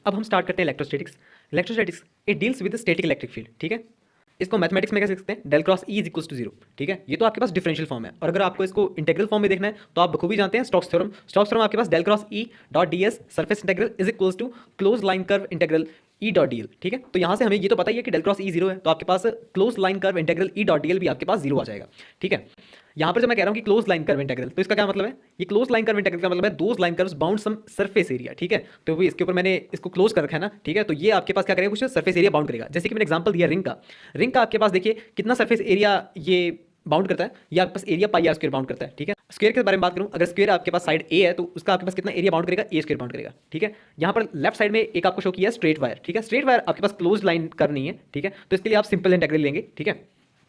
अब हम स्टार्ट करते हैं electrostatics. Electrostatics it deals with static electric field, ठीक है। इसको मैथमेटिक्स में कैसे लिखते हैं, del cross E is equals to zero, ठीक है। ये तो आपके पास डिफरेंशियल फॉर्म है, और अगर आपको इसको इंटीग्रल फॉर्म में देखना है तो आप बखूबी जानते हैं स्टोक्स थ्योरम। स्टोक्स थ्योरम आपके पास del cross E dot D S surface integral is equals to close line curve integral E dot D l, ठीक है। तो यहाँ से हमें ये तो पता ही है कि डेल क्रॉस ई जीरो है, तो आपके पास close line curve integral E dot D l भी आपके पास जीरो आ जाएगा, ठीक है। यहाँ पर जब मैं कह रहा हूँ कि क्लोज लाइन कर्व इंटीग्रल, तो इसका क्या मतलब है, ये क्लोज लाइन कर्व इंटीग्रल का मतलब है those line curves bound some surface area, ठीक है। तो भी इसके ऊपर मैंने इसको क्लोज कर रखा है ना, ठीक है। तो ये आपके पास क्या करेगा, कुछ सरफेस एरिया बाउंड करेगा। जैसे कि मैंने एग्जांपल दिया रिंग का आपके पास देखिए कितना सरफेस एरिया ये बाउंड करता है, ये आपके पास area pi are square bound करता है, ठीक है। स्क्वायर के बारे में बात करूं, अगर स्क्वायर आपके पास साइड ए है तो उसका आपके पास कितना एरिया बाउंड करेगा, ए स्क्वायर बाउंड करेगा, ठीक है। यहाँ पर लेफ्ट साइड में एक आपको शो किया है स्ट्रेट वायर, ठीक है। स्ट्रेट वायर आपके पास क्लोज लाइन कर नहीं है, ठीक है। तो इसके लिए आप सिंपल इंटीग्रल लेंगे, ठीक है।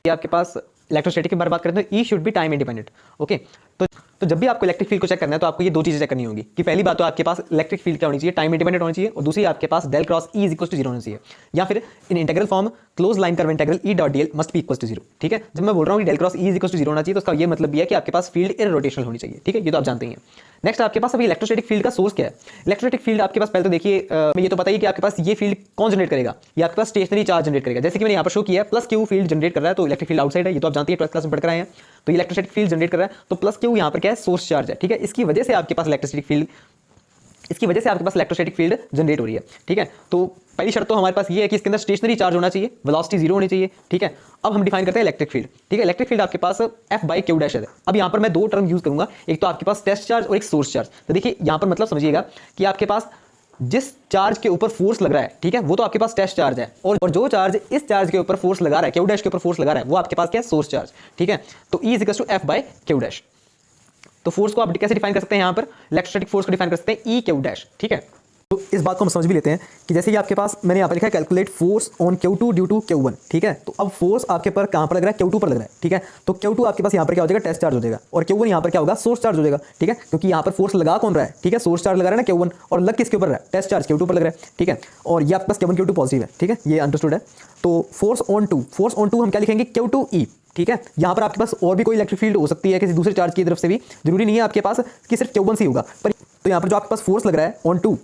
ये आपके पास इलेक्ट्रोस्टैटिक के बारे में बात करें तो E should be time independent, okay. तो जब भी आपको इलेक्ट्रिक फील्ड को चेक करना है तो आपको ये दो चीजें चेक करनी होगी कि पहली बात तो आपके पास इलेक्ट्रिक फील्ड क्या होनी चाहिए, टाइम इंडिपेंडेंट होनी चाहिए, और दूसरी आपके पास del cross E is equal to zero होना चाहिए, या फिर in integral form close line curve integral E dot D l must be equal to zero, ठीक है। जब मैं बोल रहा हूँ कि del cross E is equal to zero होना चाहिए तो उसका ये मतलब भी है कि आपके पास फील्ड इररोटेशनल होनी चाहिए, ठीक है। ये तो आप जानते ही हैं। नेक्स्ट आपके पास अभी इलेक्ट्रोस्टैटिक फील्ड का सोर्स क्या है। इलेक्ट्रोस्टैटिक फील्ड आपके पास पहले तो देखिए ये तो पता ही कि आपके पास ये फील्ड कौन जनरेट करेगा, ये आपके पास स्टेशनरी चार्ज जनरेट करेगा। जैसे कि मैंने यहाँ पर शो किया है प्लस क्यू फील्ड जनरेट कर रहा है, तो इलेक्ट्रिक फील्ड आउटसाइड है, ये तो आप जानते हैं, 12th क्लास में पढ़ कर आए हैं। तो इलेक्ट्रोस्टैटिक फील्ड जनरेट कर रहा है, तो प्लस क्यू यहाँ पर क्या है, सोर्स चार्ज है, ठीक है। इसकी वजह से आपके पास इलेक्ट्रोस्टैटिक फील्ड जनरेट हो रही है, ठीक है। तो पहली शर्त तो हमारे पास ये है कि इसके अंदर स्टेशनरी चार्ज होना चाहिए, वेलोसिटी जीरो होनी चाहिए, ठीक है। अब हम डिफाइन करते हैं इलेक्ट्रिक फील्ड, ठीक है। इलेक्ट्रिक फील्ड आपके पास एफ बाई क्यू डैश है। अब यहाँ पर मैं दो टर्म यूज करूंगा, एक तो आपके पास टेस्ट चार्ज और एक सोर्स चार्ज। तो देखिए यहाँ पर मतलब समझिएगा कि आपके पास जिस चार्ज के ऊपर फोर्स लग रहा है, ठीक है, वो तो आपके पास टेस्ट चार्ज है, और जो चार्ज इस चार्ज के ऊपर फोर्स लगा रहा है, क्यू डैश के ऊपर फोर्स लगा रहा है, वो आपके पास क्या है, सोर्स चार्ज, ठीक है। तो E is equal to F by Q dash. तो फोर्स को आप कैसे डिफाइन कर सकते हैं, यहाँ पर इलेक्ट्रोस्टैटिक फोर्स को डिफाइन कर सकते हैं ई क्यू डैश, ठीक है। तो इस बात को हम समझ भी लेते हैं कि जैसे कि आपके पास मैंने यहाँ पर लिखा है calculate force on Q2 due to Q1, ठीक है। तो अब फोर्स आपके पर कहाँ पर लग रहा है, Q2 पर लग रहा है, ठीक है। तो Q2 आपके पास यहाँ पर क्या हो जाएगा, टेस्ट चार्ज हो जाएगा, और Q1 यहाँ पर क्या होगा, सोर्स चार्ज हो जाएगा, ठीक है। क्योंकि यहाँ पर फोर्स लगा कौन रहा है, ठीक है, सोर्स चार्ज लगा रहा है ना Q1, और लग किसके ऊपर रहा है, टेस्ट चार्ज Q2 पर लग रहा है, ठीक है। और ये आपके पास Q1 Q2 पॉजिटिव है, ठीक है, ये अंडरस्टूड है। तो फोर्स ऑन टू हम क्या लिखेंगे, Q2E, ठीक है। यहाँ पर आपके पास और भी कोई इलेक्ट्रिक फील्ड हो सकती है किसी दूसरे चार्ज की तरफ से भी, जरूरी नहीं है आपके पास कि सिर्फ Q1 से होगा। पर तो यहाँ पर जो आपके पास फोर्स लग रहा है ऑन टू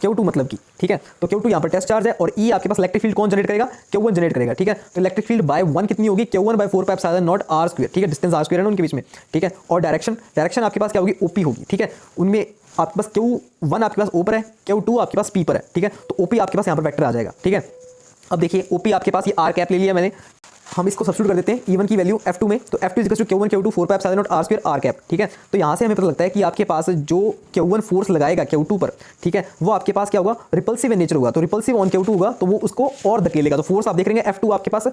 Q2 मतलब की, ठीक है। तो Q2 यहाँ पर टेस्ट चार्ज है, और E आपके पास इलेक्ट्रिक फील्ड कौन जनरेट करेगा, Q1 जनरेट करेगा, ठीक है। तो इलेक्ट्रिक फील्ड बाय 1 कितनी होगी, Q1 by 4 pi epsilon naught R square, ठीक है। डिस्टेंस R स्क्वायर है ना उनके बीच में, ठीक है। और डायरेक्शन आपके पास क्या होगी, OP होगी, ठीक है। उनमें आपके पास Q1 आपके पास O पर है, Q2 आपके पास P पर है, ठीक है। तो OP आपके पास यहाँ पर वेक्टर आ जाएगा, ठीक है। अब देखिए OP आपके पास ये R कैप ले लिया मैंने, हम इसको सब्स्टिट्यूट कर देते हैं E1 की वैल्यू F2 में, तो F2 equal to Q1 Q2 4 pi epsilon naught R square R cap, ठीक है। तो यहाँ से हमें पता लगता है कि आपके पास जो Q1 फोर्स लगाएगा Q2 पर, ठीक है, वो आपके पास क्या होगा, रिपल्सिव इन नेचर होगा। तो रिपल्सिव ऑन Q2 होगा तो वो उसको और धकेलेगा। तो फोर्स आप देख रहे हैं F2 आपके पास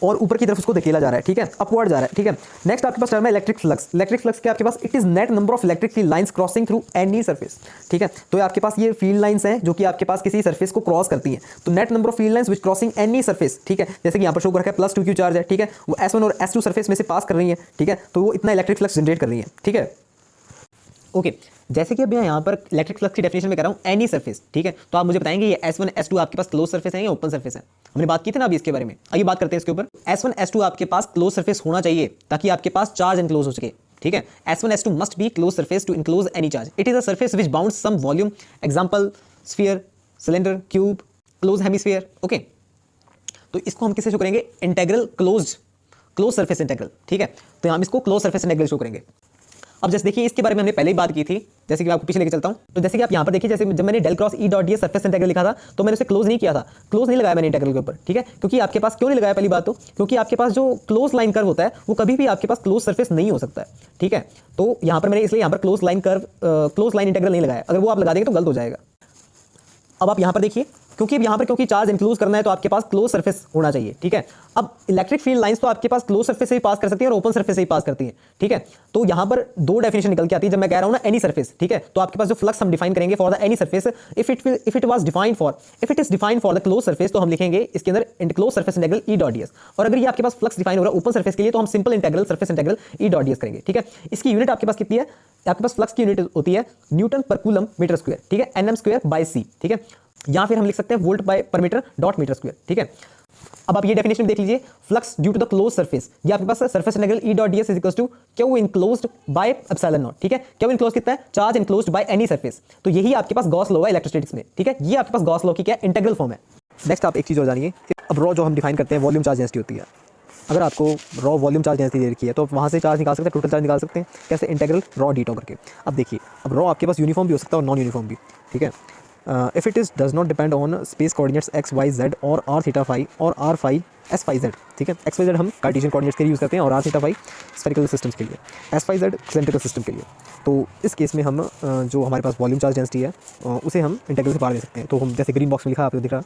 और ऊपर की तरफ उसको धकेला जा रहा है, ठीक है, अपवर्ड जा रहा है, ठीक है। नेक्स्ट आपके पास टर्म है इलेक्ट्रिक फ्लक्स। इलेक्ट्रिक फ्लक्स के आपके पास it is net number of electric field lines crossing through any surface, ठीक है। तो आपके पास ये फील्ड लाइंस हैं जो कि आपके पास किसी सरफेस को क्रॉस करती हैं। तो net number of field lines which crossing any surface, ठीक है। जैसे कि यहाँ पर शो कर रखा है प्लस 2Q चार्ज है, ठीक है, वो S1 और S2 सरफेस में से पास कर रही है, ठीक है। तो वो इतना इलेक्ट्रिक फ्लक्स जनरेट कर रही है, ठीक है, ओके। जैसे कि अब यहाँ पर इलेक्ट्रिक फ्लक्स की डेफिनेशन में कर रहा हूँ एनी सरफेस, ठीक है। तो आप मुझे बताएंगे ये S1 S2 आपके पास क्लोज सरफेस है या ओपन सरफेस है। हमने बात की थी ना अभी इसके बारे में, आइए बात करते हैं इसके ऊपर। S1 S2 आपके पास क्लोज सरफेस होना चाहिए ताकि आपके पास चार्ज एनक्लोज हो सके, ठीक है। S1 S2 must be close surface to enclose any charge. It is a surface which bounds some volume, example sphere, cylinder, cube, close hemisphere, okay. तो इसको हम किससे शो करेंगे, इंटीग्रल क्लोज सरफेस इंटीग्रल, ठीक है। तो हम इसको क्लोज सरफेस इंटीग्रल शो करेंगे। अब जैसे देखिए इसके बारे में हमने पहले ही बात की थी, जैसे कि मैं आपको पीछे लेके चलता हूं। तो जैसे कि आप यहां पर देखिए, जैसे जब मैंने del cross E dot D surface integral लिखा था तो मैंने उसे क्लोज नहीं किया था, क्लोज नहीं लगाया मैंने इंटीग्रल के ऊपर, ठीक है। क्योंकि आपके पास क्यों नहीं लगाया, पहली बात तो क्योंकि आपके पास जो क्लोज लाइन कर्व होता है वो कभी भी आपके पास क्लोज सरफेस नहीं हो सकता है, ठीक है। तो यहां पर मैंने इसलिए यहां पर क्लोज लाइन इंटीग्रल नहीं लगाया। अगर वो आप लगा देंगे तो गलत हो जाएगा। अब आप यहां पर देखिए, क्योंकि चार्ज इंक्लूज करना है तो आपके पास क्लोज सरफेस होना चाहिए, ठीक है। अब इलेक्ट्रिक फील्ड लाइंस तो आपके पास क्लोज सरफेस से ही पास कर सकती है और ओपन सरफेस से ही पास करती है, ठीक है। तो यहां पर दो डेफिनेशन निकल के आती है जब मैं कह रहा हूं ना एनी सरफेस, ठीक है। तो आपके पास जो फ्लक्स हम डिफाइन करेंगे for the any surface, if it is defined for the close surface, तो हम लिखेंगे इसके अंदर close surface integral E dot DS. और अगर ये आपके पास फ्लक्स डिफाइन हो रहा है ओपन सरफेस के लिए तो हम simple integral surface integral E dot DS करेंगे, ठीक है। इसकी यूनिट आपके पास कितनी है, आपके पास फ्लक्स की यूनिट होती है न्यूटन पर कूलम मीटर स्क्वायर, ठीक है, nm स्क्वायर बाय c, ठीक है। या फिर हम लिख सकते हैं volt by per metre dot metre square, ठीक है। अब आप ये डेफिनेशन देख लीजिए, flux due to the close surface, ये आपके पास surface integral E dot d s is equals to q enclosed by epsilon naught, ठीक है। क्यू इनक्लोज कितना है, charge enclosed by any surface, तो यही आपके पास गॉस लॉ है इलेक्ट्रोस्टैटिक्स में, ठीक है। ये आपके पास गॉस लॉ की क्या इंटीग्रल फॉर्म है। नेक्स्ट आप एक चीज़ और जानिए, अब रॉ जो हम डिफाइन करते हैं वॉल्यूम चार्ज डेंसिटी होती है। अगर आपको रॉ वॉल्यूम चार्ज डेंसिटी दे रखी है तो आप वहाँ से चार्ज निकाल सकते हैं, टोटल चार्ज निकाल सकते हैं कैसे, इंटीग्रल रॉ डी टॉ करके। अब देखिए, अब रॉ आपके पास यूनिफॉर्म भी हो सकता है और नॉन यूनिफॉर्म भी, ठीक है। If it is does not depend on space coordinates x Y z और आर थीटा फाई और r phi s phi z, ठीक है। एक्स वाई जेड हम कार्टेशियन कोऑर्डिनेट्स के लिए यूज़ करते हैं और r theta phi spherical systems के लिए, s phi z cylindrical system के लिए। तो इस केस में हम जो हमारे पास वॉल्यूम चार्ज डेंसिटी है उसे हम इंटीग्रल से बाहर ले सकते हैं। तो हम जैसे ग्रीन बॉक्स में लिखा आपको दिख रहा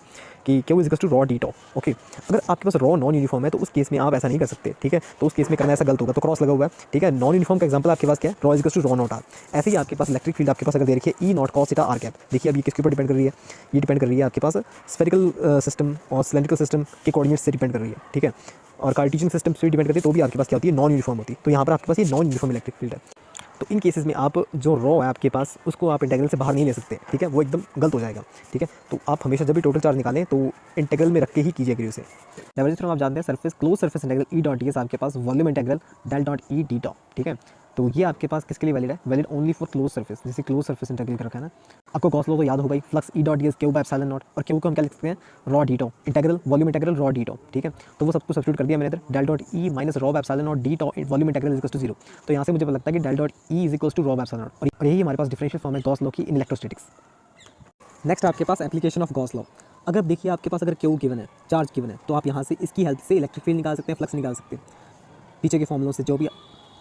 कि Q is equals to rho d tau, okay. अगर आपके पास रॉ नॉन यूनिफॉर्म है तो उस केस में आप ऐसा नहीं कर सकते, ठीक है। तो उस केस में करना ऐसा गलत होगा, तो क्रॉस लगा हुआ है, ठीक है। नॉन यूनिफॉर्म का एग्जांपल आपके पास क्या है, rho is equals to rho naught r. ऐसे ही आपके पास इलेक्ट्रिक फील्ड आपके पास अगर दे रखी है E naught cos theta r cap, देखिए अब ये किसके ऊपर डिपेंड कर रही है, ये डिपेंड कर रही है आपके पास स्फेरिकल सिस्टम और सिलेंड्रिकल सिस्टम के कोऑर्डिनेट्स से डिपेंड कर रही है, ठीक है। और कार्टेशियन सिस्टम से डिपेंड करती है, तो भी आपके पास क्या होती है, नॉन यूनिफॉर्म होती है। तो यहाँ पर आपके पास ये नॉन यूनिफॉर्म इलेक्ट्रिक फील्ड है। तो इन केसेस में आप जो रॉ है आपके पास उसको आप इंटीग्रल से बाहर नहीं ले सकते, ठीक है, वो एकदम गलत हो जाएगा, ठीक है। तो आप हमेशा जब भी टोटल चार्ज निकालें तो इंटीग्रल में रख के ही कीजिएगा उसे। डाइवर्जेंस थ्योरम आप जानते हैं, surface close surface integral E dot D S आपके पास volume integral del dot E d tau, ठीक है। तो ये आपके पास किसके लिए वैलिड है, valid only for close surface, जैसे क्लोज सरफेस इंटीग्रल कर रखा है ना। आपको गॉस लॉ तो याद होगा, flux E dot D S q by epsilon naught, और क्यू को हम क्या लिख सकते हैं, rho d tau integral volume integral rho d tau, ठीक है। तो वो सब कुछ सब्स्टिट्यूट कर दिया मैंने इधर, del dot E minus rho by epsilon naught d tau volume integral is equal to 0। तो यहाँ से मुझे लगता है कि del dot E is equal to rho by epsilon naught, और यही हमारे पास डिफरेंशियल फॉर्म है गॉस लॉ की इन इलेक्ट्रोस्टैटिक्स। नेक्स्ट आपके पास एप्लीकेशन ऑफ गॉस लॉ। अगर देखिए आपके पास अगर क्यू गिवन है, चार्ज गिवन है, तो आप यहाँ से इसकी हेल्प से इलेक्ट्रिक फील्ड निकाल सकते हैं, फ्लक्स निकाल सकते हैं पीछे के फॉर्मुलों से,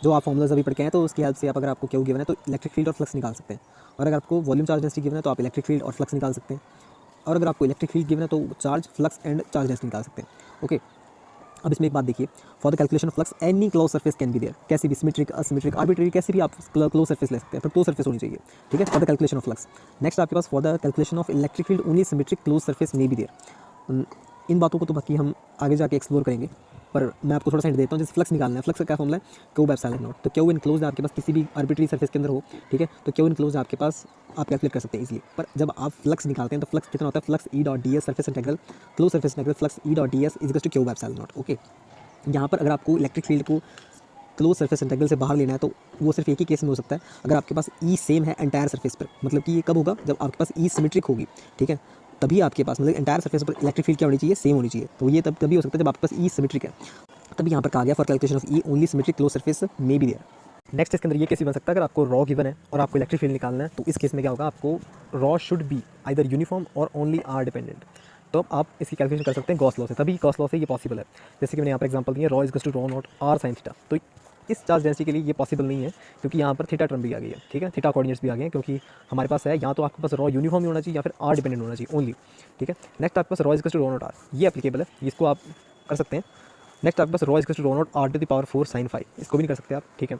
जो आप फॉर्मुलाज अभी पढ़ के हैं, तो उसकी हेल्प से आप, अगर आपको क्यू गिवन है तो इलेक्ट्रिक फील्ड और फ्लक्स निकाल सकते हैं। और अगर आपको वॉल्यूम चार्ज डेंसिटी गिवन है तो आप इलेक्ट्रिक फील्ड और फ्लक्स निकाल सकते हैं। और अगर आपको इलेक्ट्रिक फील्ड गिवन है तो charge, flux and charge density निकाल सकते हैं, ओके। अब इसमें एक बात देखिए, for the calculation of flux any close surface can be there, कैसी भी सिमेट्रिक असिमेट्रिक आर्बिट्री कैसे भी आप क्लोज सरफेस ले सकते हैं, पर क्लोज सरफेस होनी चाहिए, ठीक है, for the calculation of flux. Next आपके पास for the calculation of electric field only symmetric close surface may be there. इन बातों को तो बाकी हम आगे जाके एक्सप्लोर करेंगे, पर मैं आपको थोड़ा सा हिंट देता हूँ। जैसे फ्लक्स निकालना है, फ्लक्स का क्या फॉर्मूला है, क्यू बाय एप्सिलॉन नॉट। तो क्यू इनक्लोज आपके पास किसी भी आर्बिट्री सरफेस के अंदर हो, ठीक है, तो क्यू इनक्लोज आपके पास आप कैलकुलेट कर सकते हैं इजीली। पर जब आप फ्लक्स निकालते हैं तो फ्लक्स कितना होता है, flux E dot D S surface integral close surface integral flux E dot D S is equal to Q by epsilon naught, okay. यहाँ पर अगर आपको इलेक्ट्रिक फील्ड को क्लोज सरफेस इंटीग्रल से बाहर लेना है तो वो सिर्फ एक ही केस में हो सकता है, अगर आपके पास ई सेम है एंटायर सरफेस पर। मतलब कि ये कब होगा, जब आपके पास ई सिमेट्रिक होगी, ठीक है, तभी आपके पास मतलब एंटायर सरफेस पर इलेक्ट्रिक फील्ड क्या होनी चाहिए, सेम होनी चाहिए। तो ये तभी हो सकता है जब आपके पास ई सिमेट्रिक है। तभी यहाँ पर कहा गया for calculation of E only symmetric close surface may be there. Next इसके अंदर ये केस बन सकता है, अगर आपको रॉ गिवन है और आपको इलेक्ट्रिक फील्ड निकालना है, तो इस केस में क्या होगा, आपको raw should be either uniform और ओनली आर डिपेंडेंट। तो आप इसकी कैलकुलेशन कर सकते हैं गॉस लॉ से, तभी गॉस लॉ से ये पॉसिबल है। जैसे कि मैंने यहाँ पर एग्जांपल दिया, rho is equal to rho naught R sine theta. तो इस चार्ज डेंसिटी के लिए ये पॉसिबल नहीं है, क्योंकि यहाँ पर थीटा टर्म भी आ गई है, ठीक है, थीटा कोऑर्डिनेट्स भी आ गए हैं, क्योंकि हमारे पास है यहाँ तो आपके पास रॉ यूनिफॉर्म होना चाहिए या फिर आर डिपेंडेंट होना चाहिए ओनली, ठीक है। नेक्स्ट आपके पास rho is equal to rho naught r, ये एप्लीकेबल है, इसको आप कर सकते हैं। नेक्स्ट आपके पास rho is equal to rho naught r to the power 4 sin phi, इसको भी नहीं कर सकते आप, ठीक है,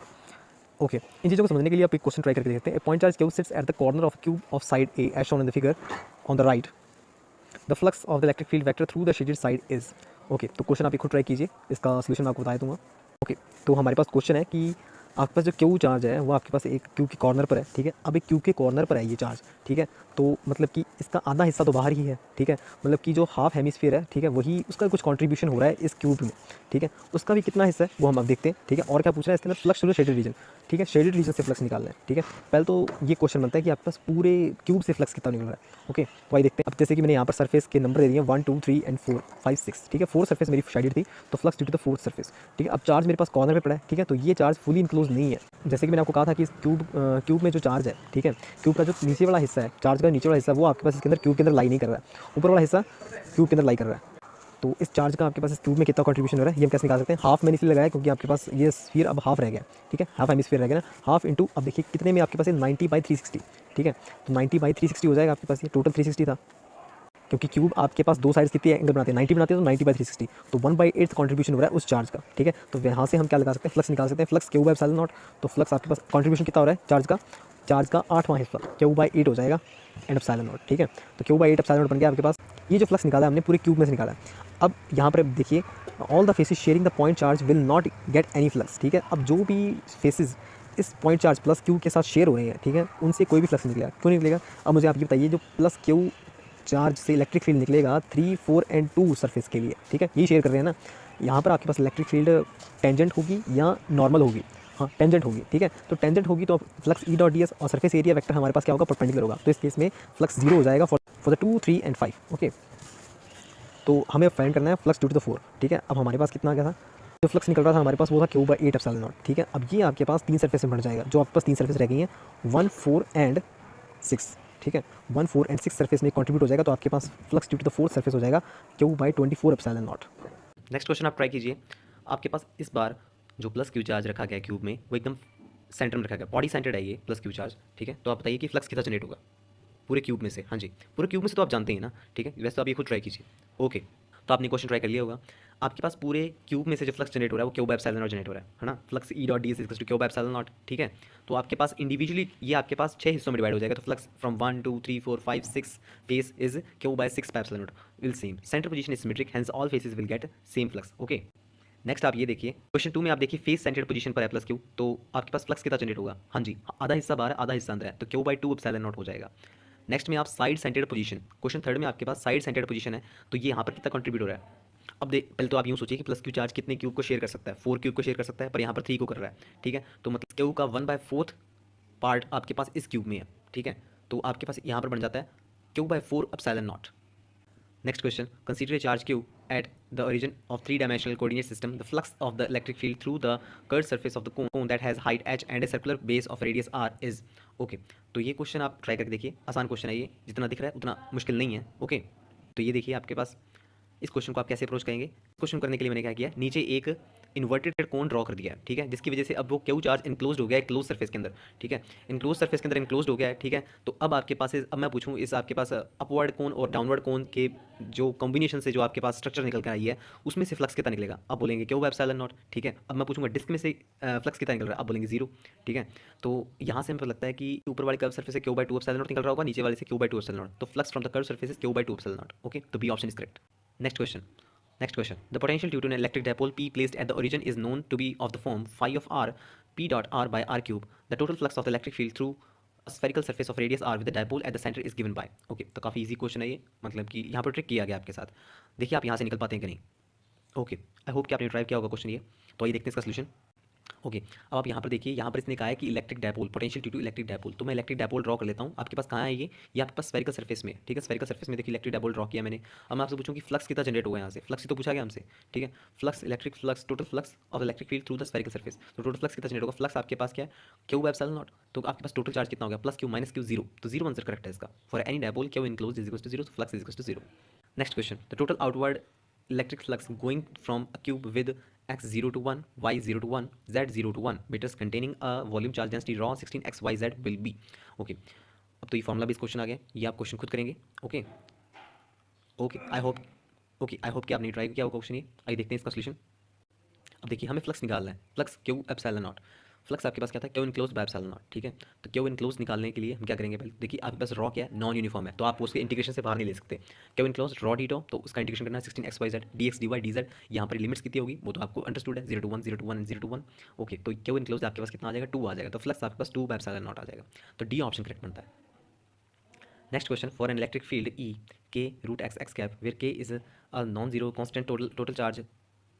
ओके। इन चीज़ों को समझने के लिए आप एक क्वेश्चन ट्राई करके देखते हैं। Point charge cube sits at the corner of cube of side A as shown in the figure on the right, the flux of the electric field vector through the shaded side is, okay. तो question आप खुद try कीजिए, इसका solution मैं आपको बता दूंगा, okay. तो हमारे पास क्वेश्चन है कि आपके पास जो क्यू चार्ज है वो आपके पास एक क्यू के कॉर्नर पर है, ठीक है। अब एक क्यू के कॉर्नर पर है ये चार्ज, ठीक है, तो मतलब कि इसका आधा हिस्सा तो बाहर ही है, ठीक है, मतलब कि जो हाफ हेमिस्फीयर है, ठीक है, वही उसका कुछ कंट्रीब्यूशन हो रहा है इस क्यूब में, ठीक है, उसका भी कितना हिस्सा है वो हम अब देखते हैं, ठीक है। और क्या पूछ रहा है इसके अंदर, flux to the shaded region, ठीक है, शेडेड रीजन से फ्लक्स निकालना है, ठीक है। पहले तो ये क्वेश्चन बनता है कि आपके पास पूरे क्यूब से फ्लक्स कितना निकल रहा है, ओके। तो आइए देखते हैं। अब जैसे कि मैंने यहाँ पर सरफेस के नंबर दे दिए 1 2 3 एंड 4 5 6, ठीक है, 4 सरफेस मेरी शेडेड थी, तो flux due to the 4th surface, ठीक है। अब चार्ज मेरे पास कॉर्नर पे पड़ा है, ठीक है, तो ये चार्ज फुली इनक्लोज नहीं है। जैसे कि मैंने आपको कहा था कि इस क्यूब में जो चार्ज है, ठीक है, क्यूब का जो नीचे वाला हिस्सा है, चार्ज का नीचे वाला हिस्सा वो आपके पास इसके अंदर क्यूब के अंदर लाई नहीं कर रहा है, ऊपर वाला हिस्सा क्यूब के अंदर लाई कर रहा है। तो इस चार्ज का आपके पास इस क्यूब में कितना कंट्रीब्यूशन हो रहा है ये हम कैसे निकाल सकते हैं। हाफ मैंने इसलिए लगाया क्योंकि आपके पास ये स्फीयर अब हाफ रह गया, ठीक है, हाफ हेमिस्फीयर रह गया ना, हाफ इंटू, अब देखिए कितने में आपके पास है 90/360, ठीक है, तो 90/360 हो जाएगा आपके पास, ये टोटल 360 था, क्योंकि क्यूब आपके पास दो साइड्स कितने एंगल बनाते हैं, 90 बनाते हैं, तो 90/360, तो 1/8 कंट्रीब्यूशन हो रहा है उस चार्ज का, ठीक है। तो यहाँ से हम क्या लगा सकते हैं, फ्लक्स निकाल सकते हैं, flux Q by epsilon naught. तो फ्लक्स आपके पास कंट्रीब्यूशन कितना हो रहा है चार्ज का 8वां हिस्सा Q/8 हो जाएगा एंड एप्सिलॉन नॉट, ठीक है। तो Q/8 एप्सिलॉन नॉट बन गया आपके पास। ये जो फ्लक्स निकाला है हमने पूरे क्यूब में से निकाला है। अब यहाँ पर देखिए, all the faces sharing the point charge will not get any flux, ठीक है। अब जो भी फेसेस इस पॉइंट चार्ज प्लस क्यू के साथ शेयर हो रहे हैं, ठीक है, उनसे कोई भी फ्लक्स निकलेगा, क्यों नहीं निकलेगा। अब मुझे आप ये बताइए, जो प्लस क्यू चार्ज से इलेक्ट्रिक फील्ड निकलेगा 3, 4 एंड 2 सरफेस के लिए, ठीक है, ये शेयर कर रहे हैं ना। यहाँ पर आपके पास इलेक्ट्रिक फील्ड टेंजेंट होगी या नॉर्मल होगी, हाँ टेंजेंट होगी, ठीक है। तो टेंजेंट होगी तो flux E dot D S और सरफेस एरिया वेक्टर हमारे पास क्या होगा, परपेंडिकुलर होगा। तो इस केस में फ्लक्स 0 हो जाएगा फॉर द 2, 3 एंड 5, ओके। तो हमें फाइंड करना है फ्लक्स ड्यू टू द 4, ठीक है। अब हमारे पास कितना आ गया था, जो फ्लक्स निकल रहा था हमारे पास वो था क्यू बाई 8 एप्सिलॉन नॉट, ठीक है। अब ये आपके पास 3 सरफेस में बढ़ जाएगा, जो आपके पास 3 सरफेस रह गई हैं 1, 4 एंड 6, ठीक है। 1, 4 एंड 6 सरफेस में कंट्रीब्यूट हो जाएगा, तो आपके पास flux due to the 4th surface हो जाएगा q by 24 epsilon naught. Next question आप ट्राई कीजिए। आपके पास इस बार जो प्लस क्यू चार्ज रखा गया क्यूब में वो एकदम सेंटर में रखा गया, बॉडी सेंटर्ड है ये प्लस क्यू चार्ज, ठीक है। तो आप बताइए कि फ्लक्स कितना जनरेट होगा पूरे क्यूब में से। हाँ जी, पूरे क्यूब में से तो आप जानते हैं ना, ठीक है। वैसे तो आप ये खुद ट्राई कीजिए, ओके। तो आपने क्वेश्चन ट्राई कर लिया होगा। आपके पास पूरे क्यूब में से जो फ्लक्स जनरेट हो रहा है वो Q by epsilon naught generate हो रहा है ना। Flux E dot D is equal to Q by epsilon naught, ठीक है। तो आपके पास इंडिविजुअली ये आपके पास 6 हिस्सों में डिवाइड हो जाएगा। तो flux from 1, 2, 3, 4, 5, 6 face is Q by 6 by epsilon naught will same, center position is symmetric, hence all faces will get same flux, okay. Next आप ये देखिए क्वेश्चन 2 में आप देखिए फेस सेंटर्ड पोजीशन पर है प्लस क्यू, तो आपके पास फ्लक्स कितना जनरेट होगा। हाँ जी, आधा हिस्सा बाहर है आधा हिस्सा अंदर है, तो क्यू बाई 2 एप्सिलॉन नॉट हो जाएगा। नेक्स्ट में आप साइड सेंटर्ड पोजीशन, क्वेश्चन 3 में आपके पास साइड सेंटर्ड पोजीशन है, तो ये यहाँ पर कितना कंट्रीब्यूट हो रहा है। अब देख पहले तो आप यूँ सोचिए कि प्लस क्यू चार्ज कितने क्यूब को शेयर कर सकता है, 4 क्यूब को शेयर कर सकता है, पर यहाँ पर 3 को कर रहा है, ठीक है। तो मतलब क्यू का 1/4 पार्ट आपके पास इस क्यूब में है, ठीक है। तो आपके पास यहाँ पर बन जाता है Q by 4 epsilon not. Next question. Consider a charge q at the origin of three-dimensional coordinate system. The flux of the electric field through the curved surface of the cone that has height h and a circular base of radius r is. Okay. तो ये question आप try करके देखिए, आसान question है ये, जितना दिख रहा है उतना मुश्किल नहीं है, ओके। तो ये देखिए आपके पास इस क्वेश्चन को आप कैसे अप्रोच करेंगे। क्वेश्चन करने के लिए मैंने क्या किया, नीचे एक इन्वर्टेड कोन ड्रॉ कर दिया है, ठीक है, जिसकी वजह से अब वो क्यू चार्ज इनक्लोज हो गया है क्लोज सरफेस के अंदर, ठीक है। इनक्लोज सरफेस के अंदर इनक्लोज हो गया है, ठीक है। तो अब आपके पास अब मैं पूछूं इस आपके पास अपवर्ड कोन और डाउनवर्ड कोन के जो कॉम्बिनेशन से जो आपके पास स्ट्रक्चर निकल कर आई है उसमें से फ्लक्स कितना निकलेगा, अब बोलेंगे क्यू एप्सिलॉन नॉट, ठीक है। अब मैं पूछूंगा डिस्क में से फ्लक्स कितना निकल रहा है, अब बोलेंगे 0, ठीक है। तो यहाँ से हमें लगता है कि ऊपर वाले कर्व सरफेस से क्यू बाई 2 एप्सिलॉन नॉट निकल रहा होगा, नीचे वाले से क्यू बाई 2 एप्सिलॉन नॉट, तो flux from the curve surface is q by 2 epsilon naught, okay. तो B option is correct. Next question. Next question. The potential due to an electric dipole P placed at the origin is known to be of the form phi of r P dot r by r cube. The total flux of the electric field through a spherical surface of radius r with the dipole at the center is given by. Okay, तो काफ़ी easy question है ये, मतलब कि यहाँ पर trick किया गया आपके साथ। देखिए आप यहाँ से निकल पाते हैं कि नहीं। ओके, आई होप कि आपने ट्राई किया होगा क्वेश्चन ये। तो आइए देखते हैं इसका सोल्यूशन। ओके, अब आप यहाँ पर देखिए, यहाँ पर इसने कहा है कि electric dipole, potential due to electric dipole. तो मैं इलेक्ट्रिक डायपोल ड्रॉ कर लेता हूँ। आपके पास कहाँ है ये आपके पास स्फेरिकल सरफेस में, ठीक है। स्फेरिकल सरफेस में देखिए इलेक्ट्रिक डायपोल ड्रॉ किया मैंने। अब मैं आपसे पूछूँ कि फ्लक्स कितना जनरेट हुआ है यहाँ से, फ्लक्स ही तो पूछा गया हमसे, ठीक है। Flux, electric flux, total flux of electric field through the spherical surface. तो टोटल फ्लक्स कितना जनरेट होगा, फ्लक्स आपके पास क्या है, क्यू एप्सिलॉन नॉट। तो आपके पास टोटल चार्ज कितना हो गया, प्लस क्यू माइनस क्यू 0, तो 0 आंसर करेक्ट है इसका। For any dipole Q enclosed is equal to 0, flux is equal to 0। Next question. The total outward electric flux going from a cube with x 0 to 1, y 0 to 1, z 0 to 1 meters containing a volume charge density rho 16 x y z will be. Okay, अब तो ये formula based question आ गया, ये आप question खुद करेंगे। Okay okay, I hope कि आपने ट्राई किया होगा क्वेश्चन ये। आइए देखते हैं इसका सोल्यूशन। अब देखिए हमें फ्लक्स निकालना है, flux Q epsilon not. Flux आपके पास क्या था, Q enclose by epsilon naught, ठीक है। तो क्यू इनक्लोज निकालने के लिए हम क्या करेंगे, पहले देखिए आपके पास रॉ क्या है, नॉन यूनिफॉर्म है, तो आप उसके इंटीग्रेशन से बाहर नहीं ले सकते। Q enclose rho D tau, तो उसका इंटीग्रेशन करना है 16 x y z dx dy dz। यहाँ पर लिमिट्स कितनी होगी वो तो आपको अंडरस्टूड है, 0 to 1, 0 to 1 and 0 to 1। Okay, तो क्यू इनक्लोज आपके पास कितना आ जाएगा, 2 आ जाएगा। तो फ्लक्स आपके पास 2 बाय एप्सिलॉन नॉट आ जाएगा। तो डी ऑप्शन करेक्ट बनता है। Next question. For an electric field E k root x x cap where k is a non-zero constant total charge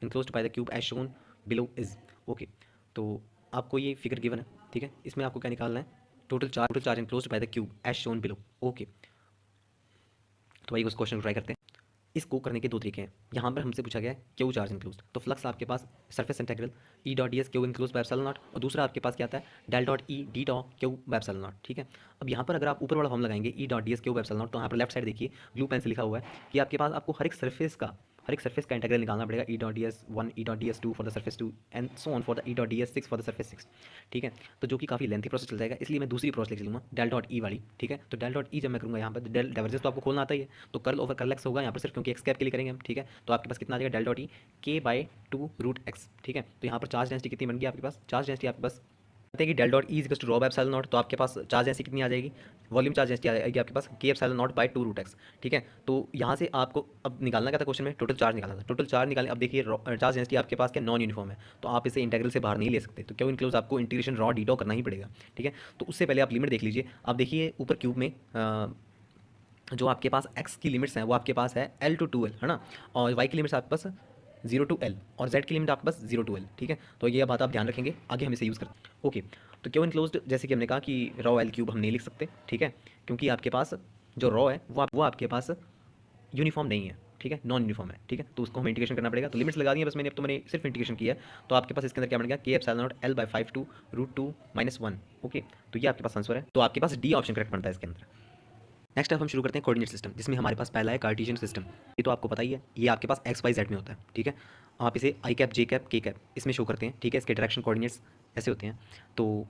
enclosed by the cube as shown below is. Okay, तो आपको ये figure given है, ठीक है। इसमें आपको क्या निकालना है, total charge enclosed by the cube as shown below. Okay, तो भाई उस क्वेश्चन को ट्राई करते हैं। इसको करने के दो तरीके हैं। यहाँ पर हमसे पूछा गया है क्यू चार्ज इंक्लूज, तो फ्लक्स आपके पास surface integral E dot D S Q enclosed by epsilon naught, और दूसरा आपके पास क्या आता है del dot E D dot Q by epsilon naught, ठीक है। अब यहाँ पर अगर आप ऊपर वाला फॉर्म लगाएंगे ई dot D S q by epsilon naught, तो यहाँ पर लेफ्ट साइड देखिए ब्लू पेन से लिखा हुआ है कि आपके पास आपको हर एक सरफेस का इंटीग्रल निकालना पड़ेगा, ई dot D S 1, E dot D S 2 for the surface 2 and so on for the E dot D S 6 for the surface 6, ठीक है। तो जो कि काफ़ी लेंथी प्रोसेस चल जाएगा, इसलिए मैं दूसरी प्रोसेस लिख लूँगा डेल डॉट ई वाली, ठीक है। तो डेल डॉट ई जब मैं करूँगा यहाँ पर डेल डाइवर्जेंस तो आपको खोलना आता ही है, तो कर्ल ओवर कर्ल एक्स होगा यहाँ पर सिर्फ, क्योंकि एक्स कैप के लिए करेंगे हम, ठीक है। तो आपके पास कितना आ जाएगा डेल डॉट ई के बाई 2 रूट एक्स, ठीक है। तो यहाँ पर चार्ज डेंसिटी कितनी बन गई आपके पास, चार्ज डेंसिटी आपके पास कहते हैं कि del dot E is to rho by epsilon naught, तो आपके पास चार्ज डेंसिटी कितनी आ जाएगी, वॉल्यूम चार्ज डेंसिटी आ जाएगी आपके पास के epsilon naught by 2 root X, ठीक है। तो यहाँ से आपको अब निकालना क्या था, क्वेश्चन में टोटल चार्ज निकालना था। टोटल चार्ज निकालने, अब देखिए चार्ज डेंसिटी आपके पास क्या नॉन यूनिफॉर्म है, तो आप इसे इंटीग्रल से बाहर नहीं ले सकते, तो क्यों इनक्लोज आपको इंटीग्रेशन रॉ डी डॉ करना ही पड़ेगा, ठीक है। तो उससे पहले आप लिमिट देख लीजिए। आप देखिए ऊपर क्यूब में जो आपके पास एक्स की लिमिट्स हैं वो आपके पास है एल टू 2L, है ना, और वाई की लिमिट्स आपके पास 0 to L, और जेड की लिमिट आपके पास 0 to L, ठीक है। तो ये बात आप ध्यान रखेंगे, आगे हम इसे यूज़ करते हैं। ओके, तो क्यों इनक्लोज्ड, जैसे कि हमने कहा कि रॉ एल क्यूब हम नहीं लिख सकते, ठीक है, क्योंकि आपके पास जो रॉ है वो आपके पास यूनिफॉर्म नहीं है, ठीक है, नॉन यूनिफॉर्म है, ठीक है, तो उसको हमें इंटीग्रेशन करना पड़ेगा। तो लिमिट्स लगा दी है बस मैंने, अब तो मैंने सिर्फ इंटीग्रेशन किया है। तो आपके पास इसके अंदर क्या बन गया, के epsilon naught L by 5 to √2 - 1। Okay, तो ये आपके पास आंसर है, तो आपके पास डी ऑप्शन करेक्ट बनता है इसके अंदर। नेक्स्ट अब हम शुरू करते हैं कोऑर्डिनेट सिस्टम, जिसमें हमारे पास पहला है कार्टेशियन सिस्टम। ये तो आपको पता ही है, ये आपके पास एक्स वाई जेड में होता है, ठीक है। आप इसे आई कैप जे कैप के कैप इसमें शो करते हैं, ठीक है, इसके डायरेक्शन कोऑर्डिनेट्स ऐसे होते हैं। तो